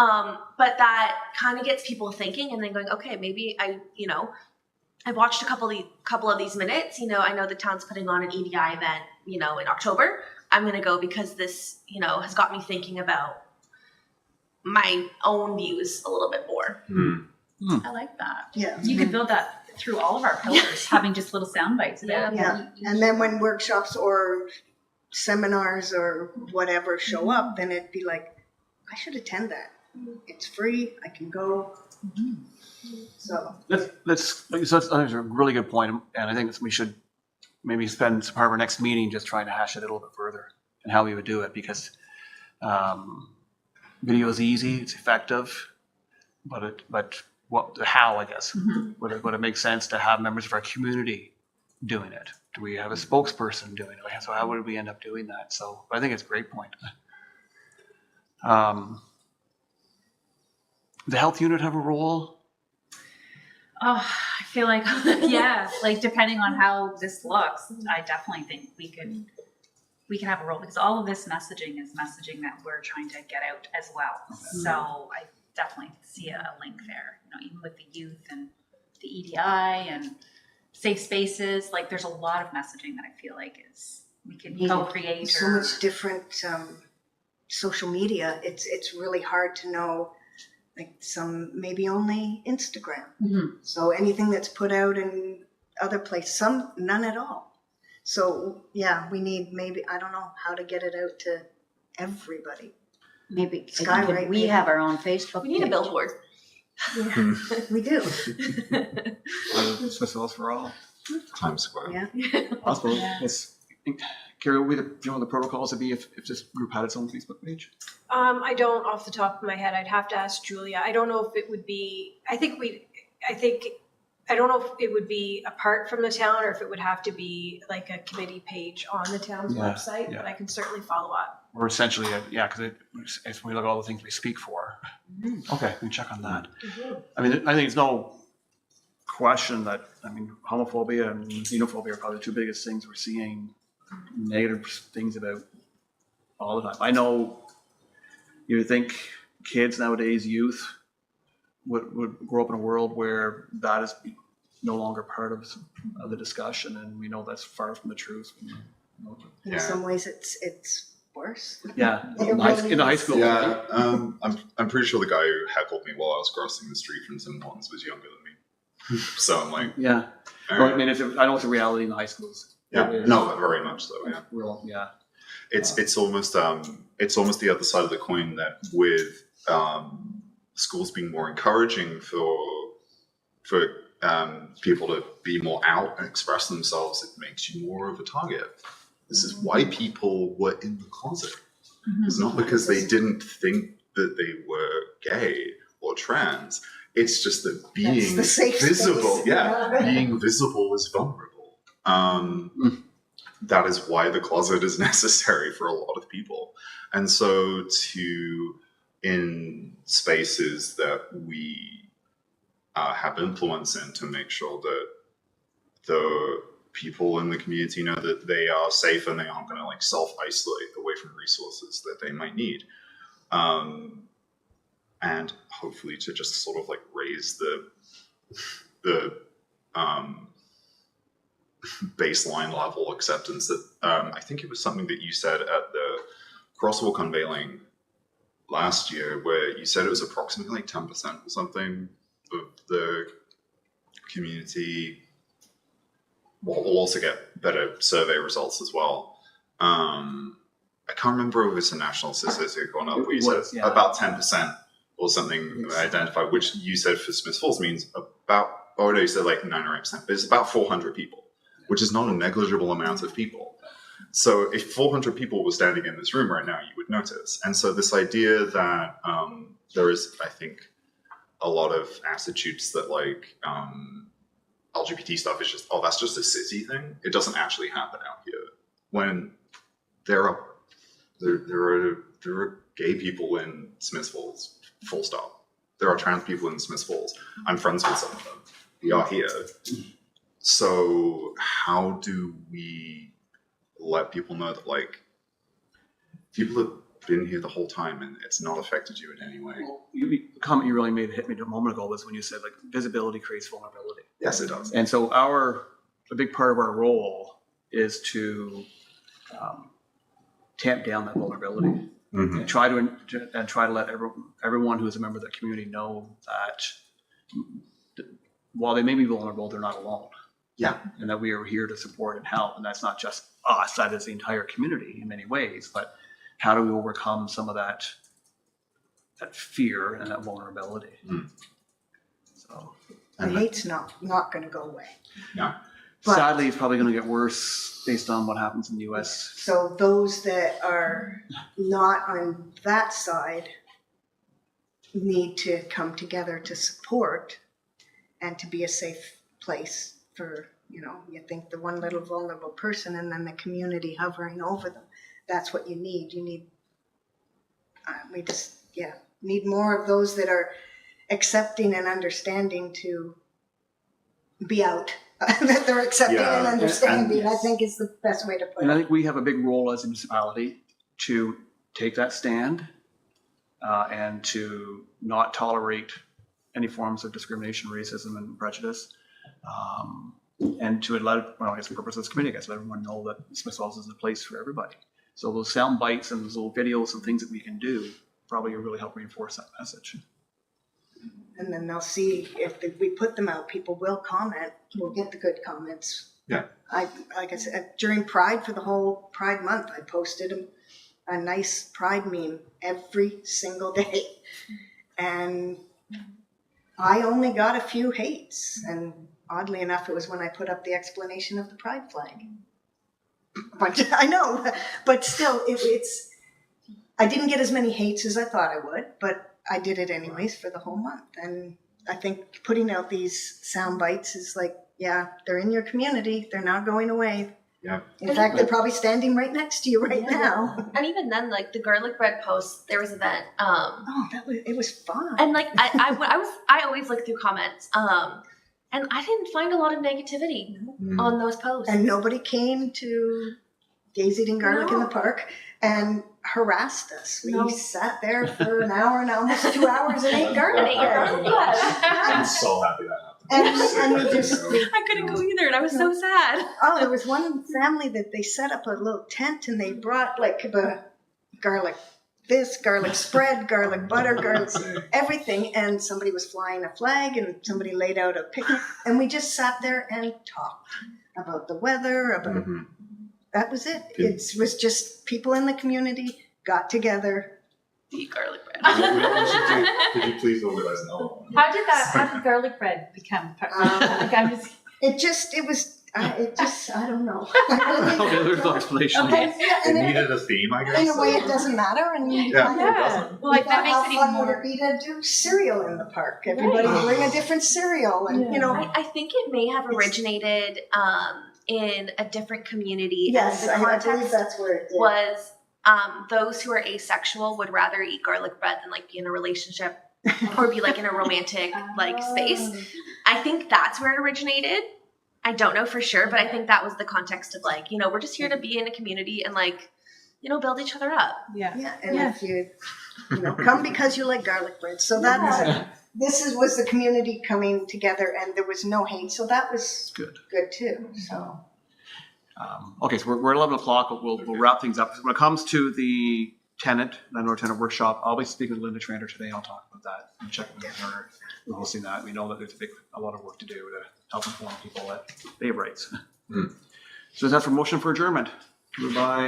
But that kind of gets people thinking and then going, okay, maybe I've watched a couple of these minutes. I know the town's putting on an EDI event, in October. I'm going to go because this, has got me thinking about my own views a little bit more. I like that. Yeah. You could build that through all of our pillars, having just little sound bites about Yeah. And then when workshops or seminars or whatever show up, then it'd be like, I should attend that. It's free. I can go. So That's a really good point, and I think we should maybe spend some part of our next meeting just trying to hash it a little bit further and how we would do it, because video is easy, it's effective, but how, I guess, would it make sense to have members of our community doing it? Do we have a spokesperson doing it? So how would we end up doing that? So I think it's a great point. The health unit have a role? Oh, I feel like, yeah, like depending on how this looks, I definitely think we can have a role, because all of this messaging is messaging that we're trying to get out as well. So I definitely see a link there, even with the youth and the EDI and safe spaces. Like there's a lot of messaging that I feel like we can co-create. so much different social media. It's really hard to know. Like some maybe only Instagram. So anything that's put out in other places, none at all. So yeah, we need I don't know how to get it out to everybody. Maybe Skywrite, we maybe. have our own Facebook We need a page. billboard. Yeah, we do. Smith Falls for all. Times Square. Yeah. I suppose. Yes. Carrie, what would the protocols would be if this group had its own Facebook page? I don't off the top of my head. I'd have to ask Julia. I don't know if it would be, I don't know if it would be apart from the town or if it would have to be like a committee page on the town's website, but I can certainly follow up. Or essentially, because if we look at all the things we speak for. Okay, we can check on that. I mean, I think it's no question that, homophobia and xenophobia are probably the two biggest things we're seeing negative things about all the time. I know you would think kids nowadays, youth, would grow up in a world where that is no longer part of the discussion, and we know that's far from the truth. In some ways, it's worse. Yeah, It in really the high is. school. Yeah, I'm pretty sure the guy who heckled me while I was crossing the street from Tim Hortons was younger than me. So I'm like, Yeah. all Well, right. I mean, I know it's a reality in the high schools. Yeah, It is. no, very much so. Yeah, Yeah. it's almost the other side of the coin that with schools being more encouraging for people to be more out and express themselves, it makes you more of a target. This is why people were in the closet. It's not because they didn't think that they were gay or trans. It's just that being the safe visible, space. being visible is vulnerable. That is why the closet is necessary for a lot of people. And so in spaces that we have influence in, to make sure that the people in the community know that they are safe and they aren't going to like self-isolate away from resources that they might need. And hopefully to just sort of like raise the baseline level acceptance that I think it was something that you said at the Crosswalk unveiling last year, where you said it was approximately like 10% or something of the community. We'll also get better survey results as well. I can't remember if it's a national statistic or not, but you said about 10% or something identified, which you said for Smiths Falls means about, oh no, you said like 9 or 8%, but it's about 400 people, which is not a negligible amount of people. So if 400 people were standing in this room right now, you would notice. And so this idea that there is, I think, a lot of attitudes that like LGBT stuff is just, oh, that's just a city thing. It doesn't actually happen out here. When there are gay people in Smiths Falls, full stop. There are trans people in Smiths Falls. I'm friends with some of them. We are here. So how do we let people know that like people have been here the whole time and it's not affected you in any way? Well, the comment you really made hit me a moment ago was when you said like visibility creates vulnerability. Yes, it does. And so a big part of our role is to tamp down that vulnerability and try to let everyone who is a member of the community know that while they may be vulnerable, they're not alone. Yeah. And that we are here to support and help. And that's not just us, that is the entire community in many ways. But how do we overcome some of that fear and that vulnerability? So The hate's not going to go away. No. But- sadly, it's probably going to get worse based on what happens in the U.S. So those that are not on that side need to come together to support and to be a safe place for, you think the one little vulnerable person and then the community hovering over them. That's what you need. You need, need more of those that are accepting and understanding to be out. That they're accepting and understanding, I think is the best way to put it. And I think we have a big role as a municipality to take that stand and to not tolerate any forms of discrimination, racism, and prejudice. And to let, I guess the purpose of this committee, let everyone know that Smiths Falls is a place for everybody. So those sound bites and those little videos and things that we can do probably really help reinforce that message. And then they'll see if we put them out, people will comment. We'll get the good comments. Yeah. Like I said, during Pride, for the whole Pride month, I posted a nice Pride meme every single day. And I only got a few hates. And oddly enough, it was when I put up the explanation of the Pride flag. But I know, but still, I didn't get as many hates as I thought I would, but I did it anyways for the whole month. And I think putting out these sound bites is like, yeah, they're in your community. They're not going away. Yeah. In fact, they're probably standing right next to you right now. And even then, like the garlic bread post, there was an event. It was fun. And like I always look through comments. And I didn't find a lot of negativity on those posts. And nobody came to Gays Eating Garlic in the Park and harassed us. We sat there for an hour and almost 2 hours and ate garlic bread. I'm so happy that happened. And we just... I couldn't go either, and I was so sad. Oh, there was one family that they set up a little tent and they brought like the garlic garlic spread, garlic butter, garlic, everything. And somebody was flying a flag and somebody laid out a picnic. And we just sat there and talked about the weather, that was it. It was just people in the community got together eat garlic bread. Could you please organize another one? How did garlic bread become part? Like I'm just. I don't know. Okay, there's no explanation. Okay, It and needed a theme, I guess. in a way, it doesn't matter, and Yeah, it doesn't. Well, like that makes it even How fun would more. it be to do cereal in the park? Everybody bring a different cereal, and you know. I think it may have originated in a different community. Yes, and the I believe context that's where it did. was those who are asexual would rather eat garlic bread than like be in a relationship or be like in a romantic like space. I think that's where it originated. I don't know for sure, but I think that was the context of like, you know, we're just here to be in a community and like, you know, build each other up. Yeah. Yeah, and if you know, come because you like garlic bread. So that was the community coming together, and there was no hate. So that was Good. too. So Okay, so we're 11 o'clock. We'll wrap things up. When it comes to the landlord tenant workshop, I'll be speaking with Linda Trander today. I'll talk about that and check with her. We're hosting that. We know that there's a lot of work to do to help inform people that they have rights. So is that for motion for adjournment? Moved by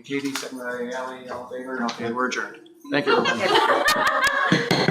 Katie, second by Ally, all in favor. Okay, we're adjourned. Thank you, everyone.